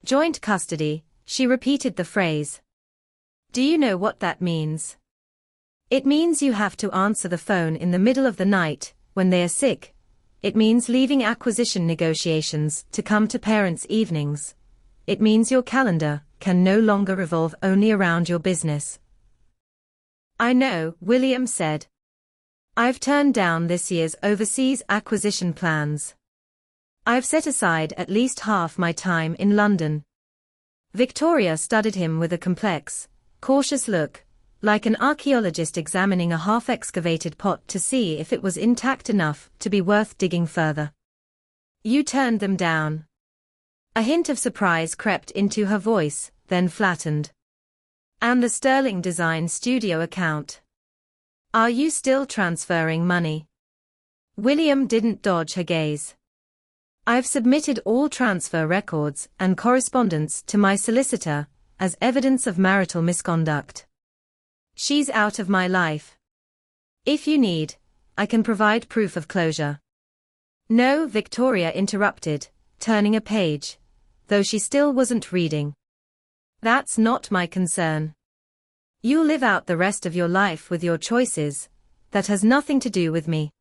"Joint custody," she repeated the phrase. "Do you know what that means?" "It means you have to answer the phone in the middle of the night, when they are sick. It means leaving acquisition negotiations to come to parents' evenings. It means your calendar can no longer revolve only around your business." "I know," William said. "I've turned down this year's overseas acquisition plans. I've set aside at least half my time in London." Victoria studied him with a complex, cautious look, like an archaeologist examining a half-excavated pot to see if it was intact enough to be worth digging further. "You turned them down?" A hint of surprise crept into her voice, then flattened. "And the Sterling Design Studio account? Are you still transferring money?" William didn't dodge her gaze. "I've submitted all transfer records and correspondence to my solicitor as evidence of marital misconduct. She's out of my life. If you need, I can provide proof of closure." "No," Victoria interrupted, turning a page, though she still wasn't reading. "That's not my concern. You'll live out the rest of your life with your choices. That has nothing to do with me."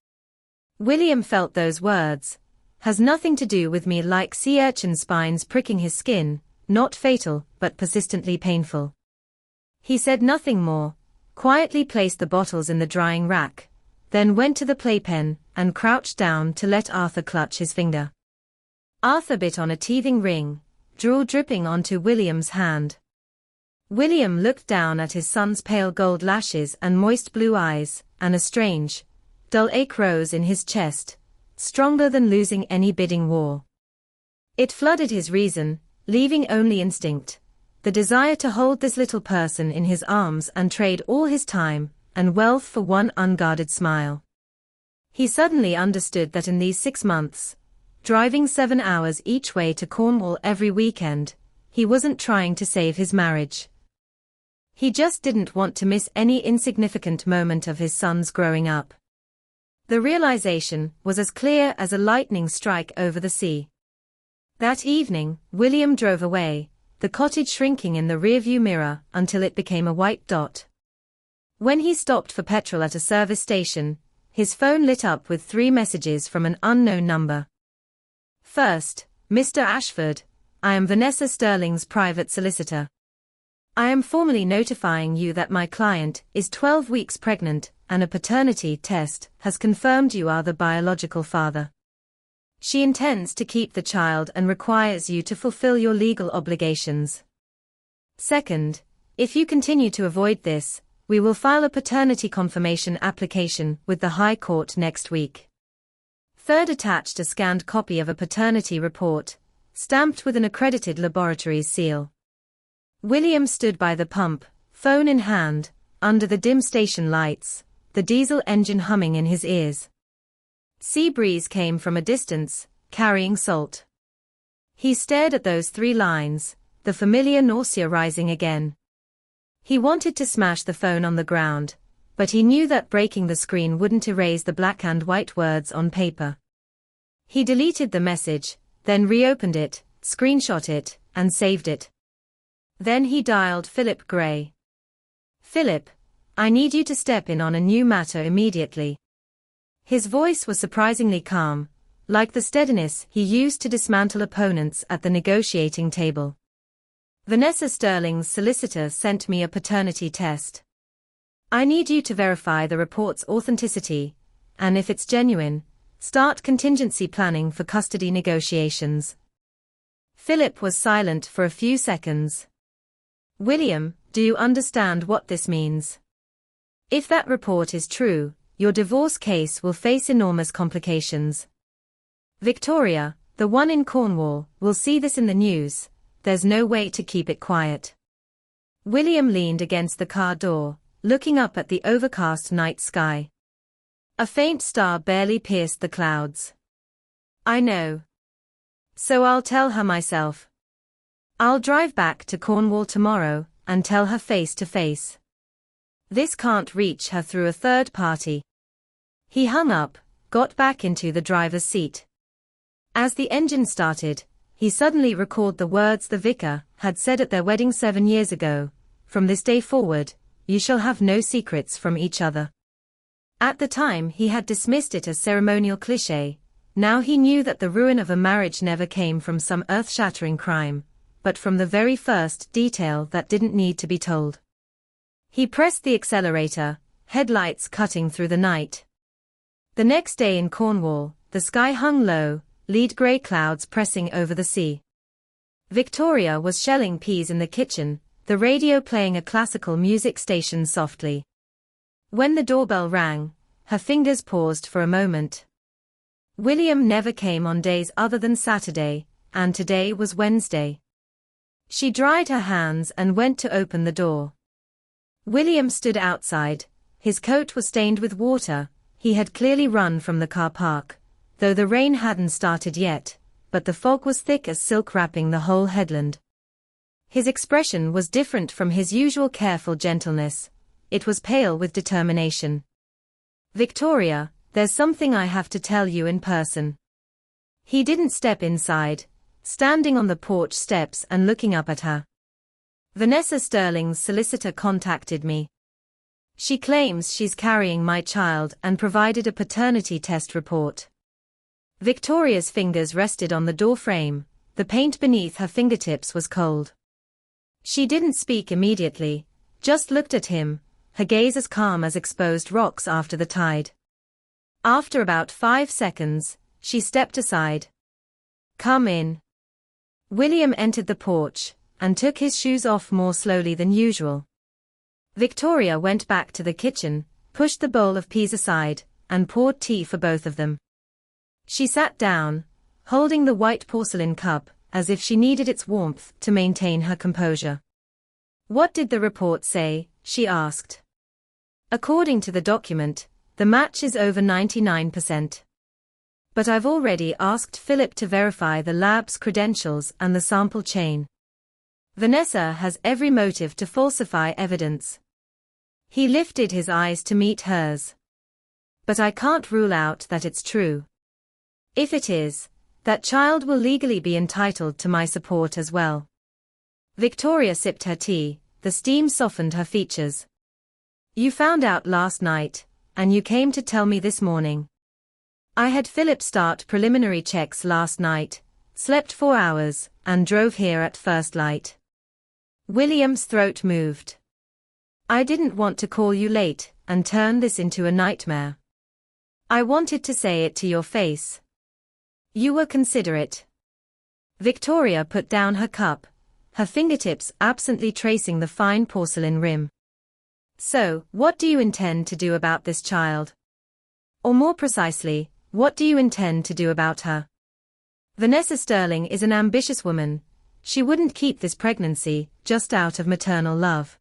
William felt those words. "Has nothing to do with me," like sea urchin spines pricking his skin, not fatal but persistently painful. He said nothing more, quietly placed the bottles in the drying rack, then went to the playpen and crouched down to let Arthur clutch his finger. Arthur bit on a teething ring, drool dripping onto William's hand. William looked down at his son's pale gold lashes and moist blue eyes, and a strange, dull ache rose in his chest, stronger than losing any bidding war. It flooded his reason, leaving only instinct, the desire to hold this little person in his arms and trade all his time and wealth for one unguarded smile. He suddenly understood that in these 6 months, driving 7 hours each way to Cornwall every weekend, he wasn't trying to save his marriage. He just didn't want to miss any insignificant moment of his son's growing up. The realization was as clear as a lightning strike over the sea. That evening, William drove away, the cottage shrinking in the rearview mirror until it became a white dot. When he stopped for petrol at a service station, his phone lit up with 3 messages from an unknown number. First, "Mr. Ashford, I am Vanessa Sterling's private solicitor. I am formally notifying you that my client is 12 weeks pregnant and a paternity test has confirmed you are the biological father. She intends to keep the child and requires you to fulfill your legal obligations. Second, if you continue to avoid this, we will file a paternity confirmation application with the High Court next week. Third, attached a scanned copy of a paternity report, stamped with an accredited laboratory's seal. William stood by the pump, phone in hand, under the dim station lights, the diesel engine humming in his ears. Sea breeze came from a distance, carrying salt. He stared at those 3 lines, the familiar nausea rising again. He wanted to smash the phone on the ground, but he knew that breaking the screen wouldn't erase the black and white words on paper. He deleted the message, then reopened it, screenshot it, and saved it. Then he dialed Philip Gray. "Philip, I need you to step in on a new matter immediately." His voice was surprisingly calm, like the steadiness he used to dismantle opponents at the negotiating table. "Vanessa Sterling's solicitor sent me a paternity test. I need you to verify the report's authenticity, and if it's genuine, start contingency planning for custody negotiations." Philip was silent for a few seconds. "William, do you understand what this means? If that report is true, your divorce case will face enormous complications. Victoria, the one in Cornwall, will see this in the news. There's no way to keep it quiet." William leaned against the car door, looking up at the overcast night sky. A faint star barely pierced the clouds. "I know. So I'll tell her myself. I'll drive back to Cornwall tomorrow and tell her face to face. This can't reach her through a third party." He hung up, got back into the driver's seat. As the engine started, he suddenly recalled the words the vicar had said at their wedding 7 years ago: "From this day forward, you shall have no secrets from each other." At the time he had dismissed it as ceremonial cliché. Now he knew that the ruin of a marriage never came from some earth-shattering crime, but from the very first detail that didn't need to be told. He pressed the accelerator, headlights cutting through the night. The next day in Cornwall, the sky hung low, lead grey clouds pressing over the sea. Victoria was shelling peas in the kitchen, the radio playing a classical music station softly. When the doorbell rang, her fingers paused for a moment. William never came on days other than Saturday, and today was Wednesday. She dried her hands and went to open the door. William stood outside. His coat was stained with water. He had clearly run from the car park, though the rain hadn't started yet, but the fog was thick as silk wrapping the whole headland. His expression was different from his usual careful gentleness. It was pale with determination. "Victoria, there's something I have to tell you in person." He didn't step inside, standing on the porch steps and looking up at her. "Vanessa Sterling's solicitor contacted me. She claims she's carrying my child and provided a paternity test report." Victoria's fingers rested on the door frame. The paint beneath her fingertips was cold. She didn't speak immediately, just looked at him, her gaze as calm as exposed rocks after the tide. After about 5 seconds, she stepped aside. "Come in." William entered the porch, and took his shoes off more slowly than usual. Victoria went back to the kitchen, pushed the bowl of peas aside, and poured tea for both of them. She sat down, holding the white porcelain cup, as if she needed its warmth to maintain her composure. "What did the report say?" she asked. "According to the document, the match is over 99%. But I've already asked Philip to verify the lab's credentials and the sample chain. Vanessa has every motive to falsify evidence." He lifted his eyes to meet hers. "But I can't rule out that it's true. If it is, that child will legally be entitled to my support as well." Victoria sipped her tea, the steam softened her features. "You found out last night, and you came to tell me this morning." "I had Philip start preliminary checks last night, slept 4 hours, and drove here at first light." William's throat moved. "I didn't want to call you late and turn this into a nightmare. I wanted to say it to your face. You were considerate." Victoria put down her cup, her fingertips absently tracing the fine porcelain rim. "So, what do you intend to do about this child? Or more precisely, What do you intend to do about her? Vanessa Sterling is an ambitious woman. She wouldn't keep this pregnancy just out of maternal love.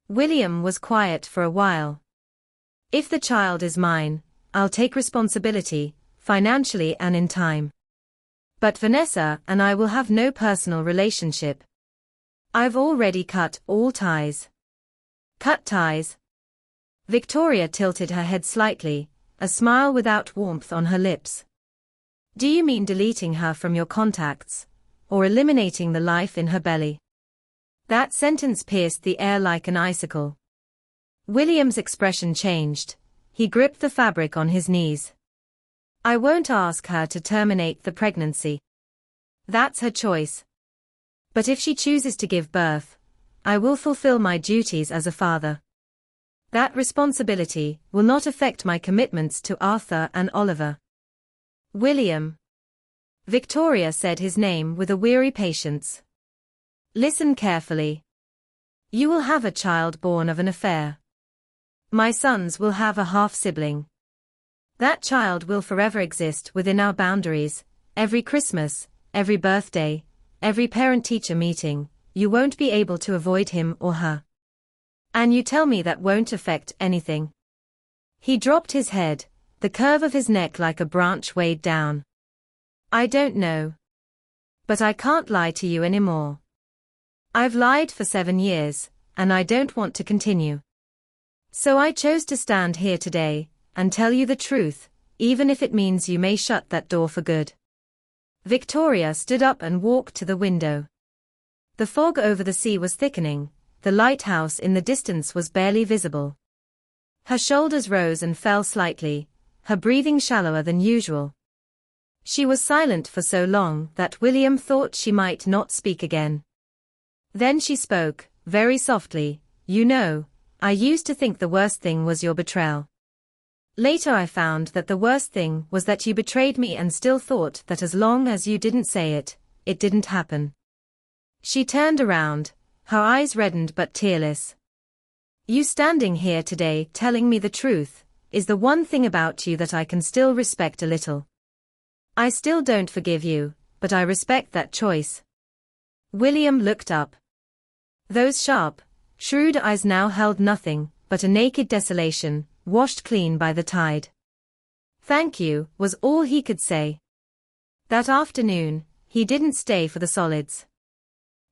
William was quiet for a while. If the child is mine, I'll take responsibility, financially and in time. But Vanessa and I will have no personal relationship. I've already cut all ties. Cut ties? Victoria tilted her head slightly, a smile without warmth on her lips. Do you mean deleting her from your contacts, or eliminating the life in her belly? That sentence pierced the air like an icicle. William's expression changed. He gripped the fabric on his knees. I won't ask her to terminate the pregnancy. That's her choice. But if she chooses to give birth, I will fulfill my duties as a father. That responsibility will not affect my commitments to Arthur and Oliver. William. Victoria said his name with a weary patience. Listen carefully. You will have a child born of an affair. My sons will have a half-sibling. That child will forever exist within our boundaries. Every Christmas, every birthday, every parent-teacher meeting, you won't be able to avoid him or her. And you tell me that won't affect anything. He dropped his head, the curve of his neck like a branch weighed down. I don't know. But I can't lie to you anymore. I've lied for 7 years, and I don't want to continue. So I chose to stand here today, and tell you the truth, even if it means you may shut that door for good. Victoria stood up and walked to the window. The fog over the sea was thickening, the lighthouse in the distance was barely visible. Her shoulders rose and fell slightly, her breathing shallower than usual. She was silent for so long that William thought she might not speak again. Then she spoke, very softly, you know, I used to think the worst thing was your betrayal. Later I found that the worst thing was that you betrayed me and still thought that as long as you didn't say it, it didn't happen. She turned around, her eyes reddened but tearless. You standing here today telling me the truth, is the one thing about you that I can still respect a little. I still don't forgive you, but I respect that choice. William looked up. Those sharp, shrewd eyes now held nothing but a naked desolation, washed clean by the tide. Thank you, was all he could say. That afternoon, he didn't stay for the solids.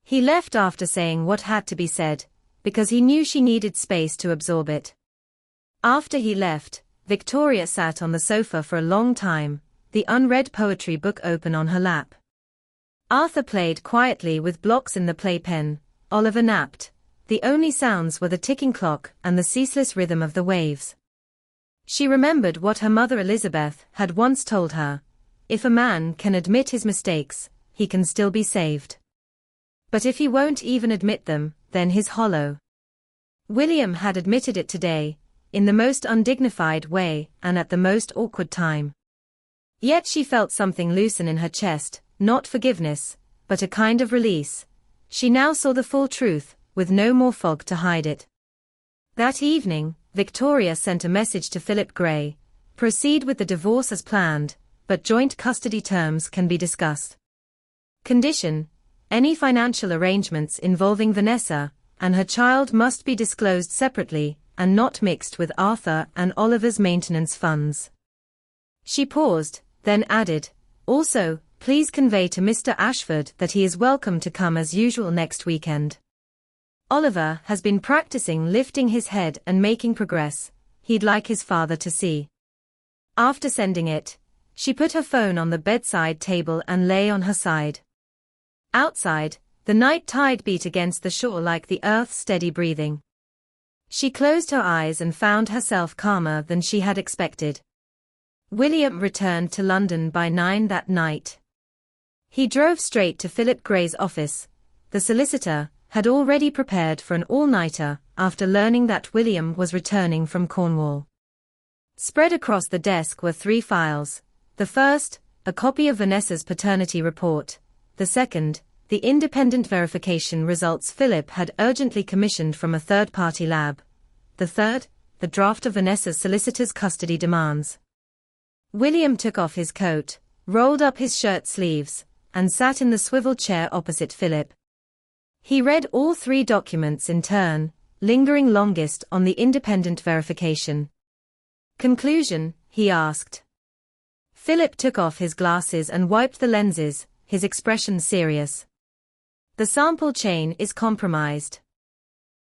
He left after saying what had to be said, because he knew she needed space to absorb it. After he left, Victoria sat on the sofa for a long time, the unread poetry book open on her lap. Arthur played quietly with blocks in the playpen, Oliver napped. The only sounds were the ticking clock and the ceaseless rhythm of the waves. She remembered what her mother Elizabeth had once told her. If a man can admit his mistakes, he can still be saved. But if he won't even admit them, then he's hollow. William had admitted it today, in the most undignified way and at the most awkward time. Yet she felt something loosen in her chest, not forgiveness, but a kind of release. She now saw the full truth, with no more fog to hide it. That evening, Victoria sent a message to Philip Gray. Proceed with the divorce as planned, but joint custody terms can be discussed. Condition: any financial arrangements involving Vanessa and her child must be disclosed separately and not mixed with Arthur and Oliver's maintenance funds. She paused, then added, also, please convey to Mr. Ashford that he is welcome to come as usual next weekend. Oliver has been practicing lifting his head and making progress. He'd like his father to see. After sending it, she put her phone on the bedside table and lay on her side. Outside, the night tide beat against the shore like the earth's steady breathing. She closed her eyes and found herself calmer than she had expected. William returned to London by 9 that night. He drove straight to Philip Gray's office. The solicitor had already prepared for an all-nighter after learning that William was returning from Cornwall. Spread across the desk were 3 files. The first, a copy of Vanessa's paternity report. The second, the independent verification results Philip had urgently commissioned from a third-party lab. The third, the draft of Vanessa's solicitor's custody demands. William took off his coat, rolled up his shirt sleeves, and sat in the swivel chair opposite Philip. He read all 3 documents in turn, lingering longest on the independent verification. Conclusion, he asked. Philip took off his glasses and wiped the lenses, his expression serious. The sample chain is compromised.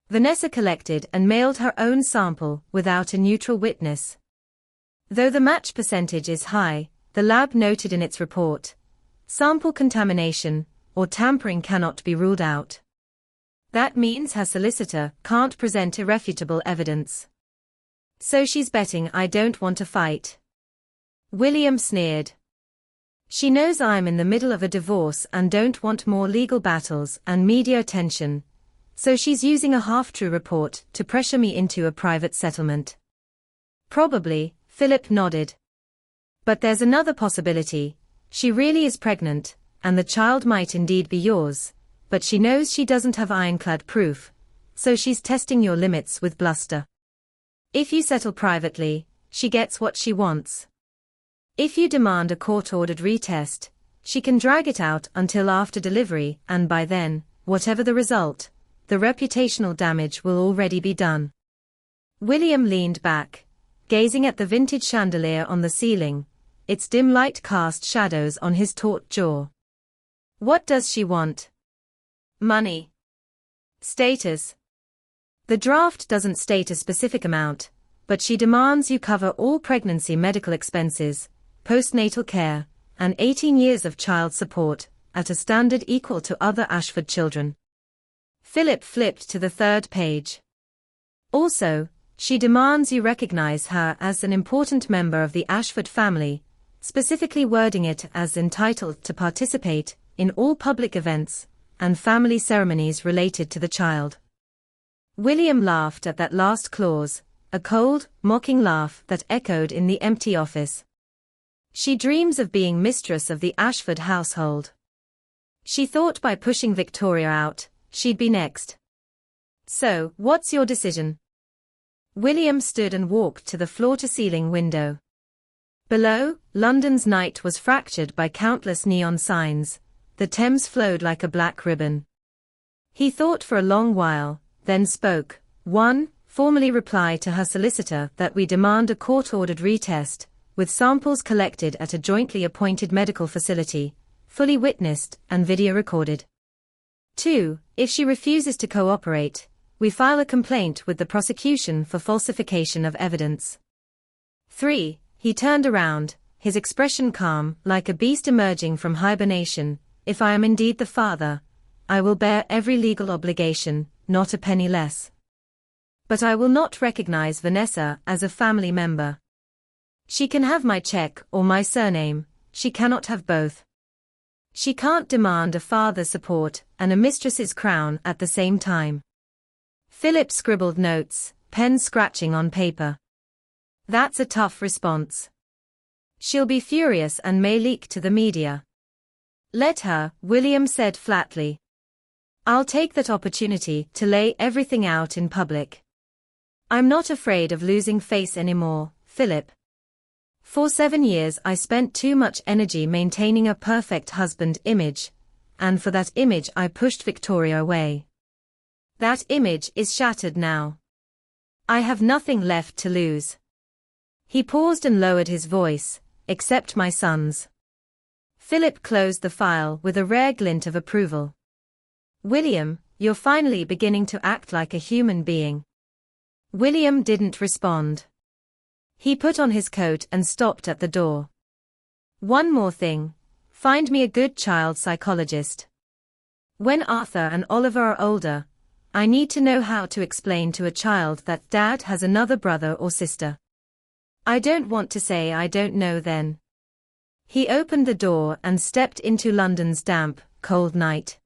Vanessa collected and mailed her own sample without a neutral witness. Though the match percentage is high, the lab noted in its report, sample contamination or tampering cannot be ruled out. That means her solicitor can't present irrefutable evidence. So she's betting I don't want to fight. William sneered. She knows I'm in the middle of a divorce and don't want more legal battles and media attention, so she's using a half-true report to pressure me into a private settlement. Probably, Philip nodded. But there's another possibility. She really is pregnant, and the child might indeed be yours, but she knows she doesn't have ironclad proof, so she's testing your limits with bluster. If you settle privately, she gets what she wants. If you demand a court-ordered retest, she can drag it out until after delivery, and by then, whatever the result, the reputational damage will already be done. William leaned back, gazing at the vintage chandelier on the ceiling, its dim light cast shadows on his taut jaw. What does she want? Money. Status. The draft doesn't state a specific amount, but she demands you cover all pregnancy medical expenses, postnatal care, and 18 years of child support, at a standard equal to other Ashford children. Philip flipped to the 3rd page. Also, she demands you recognize her as an important member of the Ashford family, specifically wording it as entitled to participate in all public events and family ceremonies related to the child. William laughed at that last clause, a cold, mocking laugh that echoed in the empty office. She dreams of being mistress of the Ashford household. She thought by pushing Victoria out, she'd be next. So, what's your decision? William stood and walked to the floor-to-ceiling window. Below, London's night was fractured by countless neon signs. The Thames flowed like a black ribbon. He thought for a long while, then spoke. 1. Formally reply to her solicitor that we demand a court-ordered retest, with samples collected at a jointly appointed medical facility, fully witnessed and video recorded. 2. If she refuses to cooperate, we file a complaint with the prosecution for falsification of evidence. 3. He turned around, his expression calm, like a beast emerging from hibernation. If I am indeed the father, I will bear every legal obligation, not a penny less. But I will not recognize Vanessa as a family member. She can have my check or my surname, she cannot have both. She can't demand a father's support and a mistress's crown at the same time. Philip scribbled notes, pen scratching on paper. That's a tough response. She'll be furious and may leak to the media. Let her, William said flatly. I'll take that opportunity to lay everything out in public. I'm not afraid of losing face anymore, Philip. For 7 years I spent too much energy maintaining a perfect husband image, and for that image I pushed Victoria away. That image is shattered now. I have nothing left to lose. He paused and lowered his voice, except my son's. Philip closed the file with a rare glint of approval. William, you're finally beginning to act like a human being. William didn't respond. He put on his coat and stopped at the door. One more thing. Find me a good child psychologist. When Arthur and Oliver are older, I need to know how to explain to a child that Dad has another brother or sister. I don't want to say I don't know then. He opened the door and stepped into London's damp, cold night.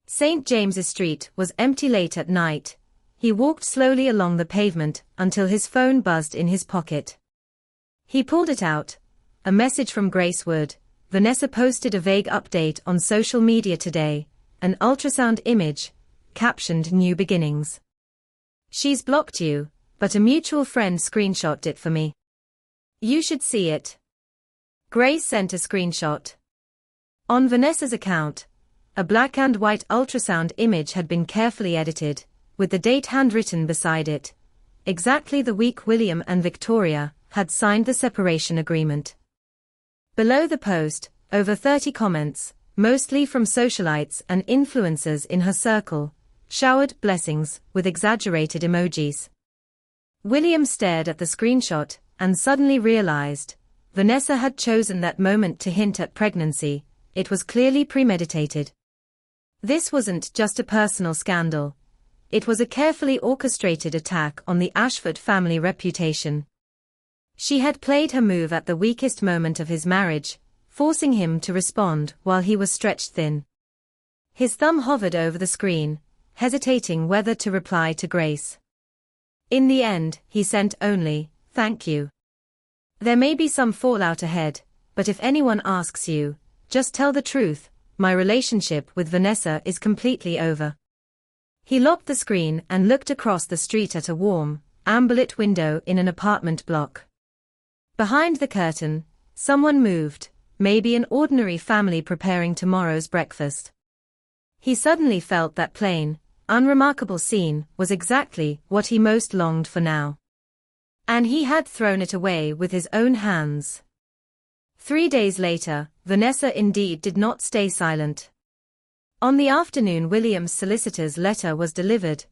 St. James's Street was empty late at night. He walked slowly along the pavement until his phone buzzed in his pocket. He pulled it out. A message from Grace Wood. Vanessa posted a vague update on social media today, an ultrasound image, captioned New Beginnings. She's blocked you, but a mutual friend screenshotted it for me. You should see it. Grace sent a screenshot. On Vanessa's account, a black and white ultrasound image had been carefully edited, with the date handwritten beside it. Exactly the week William and Victoria had signed the separation agreement. Below the post, over 30 comments, mostly from socialites and influencers in her circle, showered blessings with exaggerated emojis. William stared at the screenshot and suddenly realized Vanessa had chosen that moment to hint at pregnancy. It was clearly premeditated. This wasn't just a personal scandal. It was a carefully orchestrated attack on the Ashford family reputation. She had played her move at the weakest moment of his marriage, forcing him to respond while he was stretched thin. His thumb hovered over the screen, hesitating whether to reply to Grace. In the end, he sent only, "Thank you. There may be some fallout ahead, but if anyone asks you, just tell the truth, my relationship with Vanessa is completely over." He locked the screen and looked across the street at a warm, amber-lit window in an apartment block. Behind the curtain, someone moved, maybe an ordinary family preparing tomorrow's breakfast. He suddenly felt that plain, unremarkable scene was exactly what he most longed for now. And he had thrown it away with his own hands. 3 days later, Vanessa indeed did not stay silent. On the afternoon William's solicitor's letter was delivered,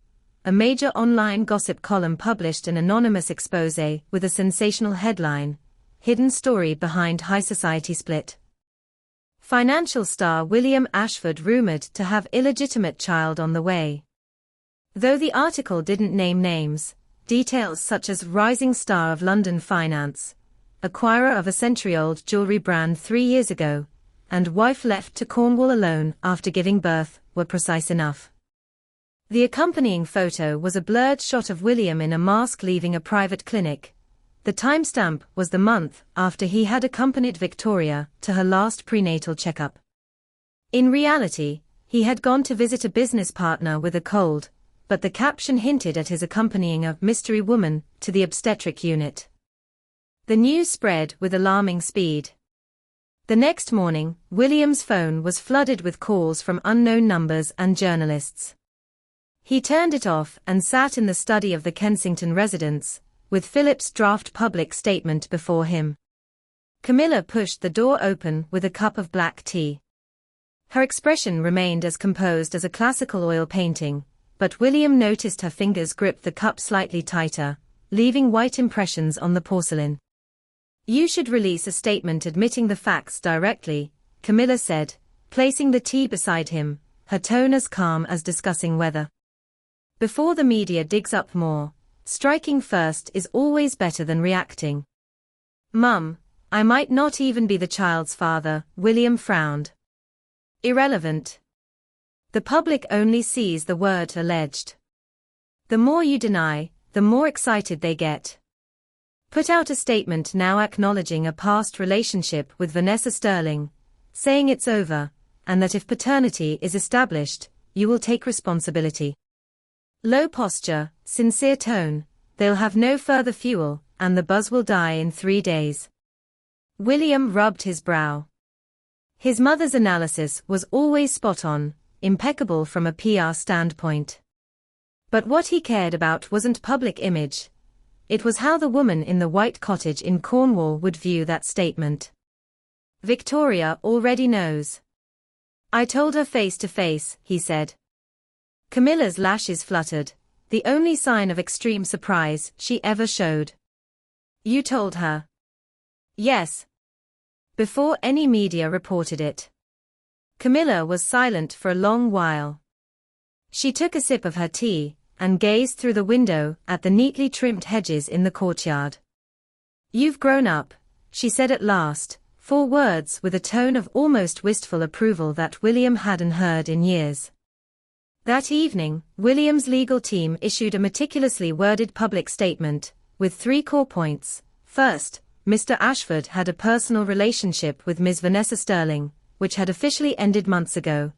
a major online gossip column published an anonymous exposé with a sensational headline, "Hidden Story Behind High Society Split." Financial star William Ashford rumored to have illegitimate child on the way. Though the article didn't name names, details such as rising star of London finance, acquirer of a century-old jewelry brand 3 years ago, and wife left to Cornwall alone after giving birth, were precise enough. The accompanying photo was a blurred shot of William in a mask leaving a private clinic. The timestamp was the month after he had accompanied Victoria to her last prenatal checkup. In reality, he had gone to visit a business partner with a cold, but the caption hinted at his accompanying a mystery woman to the obstetric unit. The news spread with alarming speed. The next morning, William's phone was flooded with calls from unknown numbers and journalists. He turned it off and sat in the study of the Kensington residence, with Philip's draft public statement before him. Camilla pushed the door open with a cup of black tea. Her expression remained as composed as a classical oil painting, but William noticed her fingers grip the cup slightly tighter, leaving white impressions on the porcelain. "You should release a statement admitting the facts directly," Camilla said, placing the tea beside him, her tone as calm as discussing weather. "Before the media digs up more, striking first is always better than reacting." "Mum, I might not even be the child's father," William frowned. "Irrelevant. The public only sees the word alleged. The more you deny, the more excited they get. Put out a statement now acknowledging a past relationship with Vanessa Sterling, saying it's over, and that if paternity is established, you will take responsibility. Low posture, sincere tone, they'll have no further fuel, and the buzz will die in 3 days." William rubbed his brow. His mother's analysis was always spot on, impeccable from a PR standpoint. But what he cared about wasn't public image. It was how the woman in the white cottage in Cornwall would view that statement. "Victoria already knows. I told her face to face," he said. Camilla's lashes fluttered, the only sign of extreme surprise she ever showed. "You told her?" "Yes. Before any media reported it." Camilla was silent for a long while. She took a sip of her tea, and gazed through the window at the neatly trimmed hedges in the courtyard. "You've grown up," she said at last, 4 words with a tone of almost wistful approval that William hadn't heard in years. That evening, William's legal team issued a meticulously worded public statement, with 3 core points. First, Mr. Ashford had a personal relationship with Ms. Vanessa Sterling, which had officially ended months ago.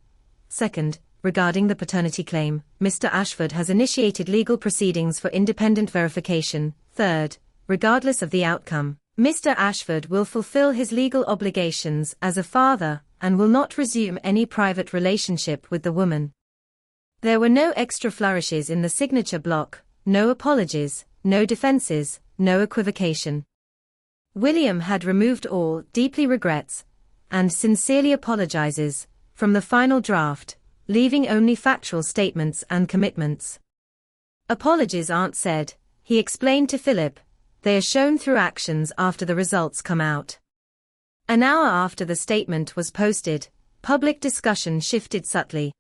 Second, regarding the paternity claim, Mr. Ashford has initiated legal proceedings for independent verification. Third, regardless of the outcome, Mr. Ashford will fulfill his legal obligations as a father and will not resume any private relationship with the woman. There were no extra flourishes in the signature block, no apologies, no defenses, no equivocation. William had removed all deeply regrets and sincerely apologizes from the final draft, leaving only factual statements and commitments. Apologies aren't said, he explained to Philip, they are shown through actions after the results come out. An hour after the statement was posted, public discussion shifted subtly.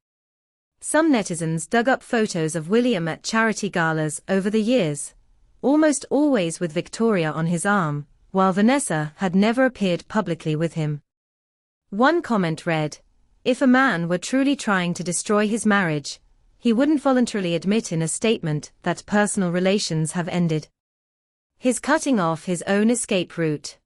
Some netizens dug up photos of William at charity galas over the years, almost always with Victoria on his arm, while Vanessa had never appeared publicly with him. One comment read, "If a man were truly trying to destroy his marriage, he wouldn't voluntarily admit in a statement that personal relations have ended. He's cutting off his own escape route."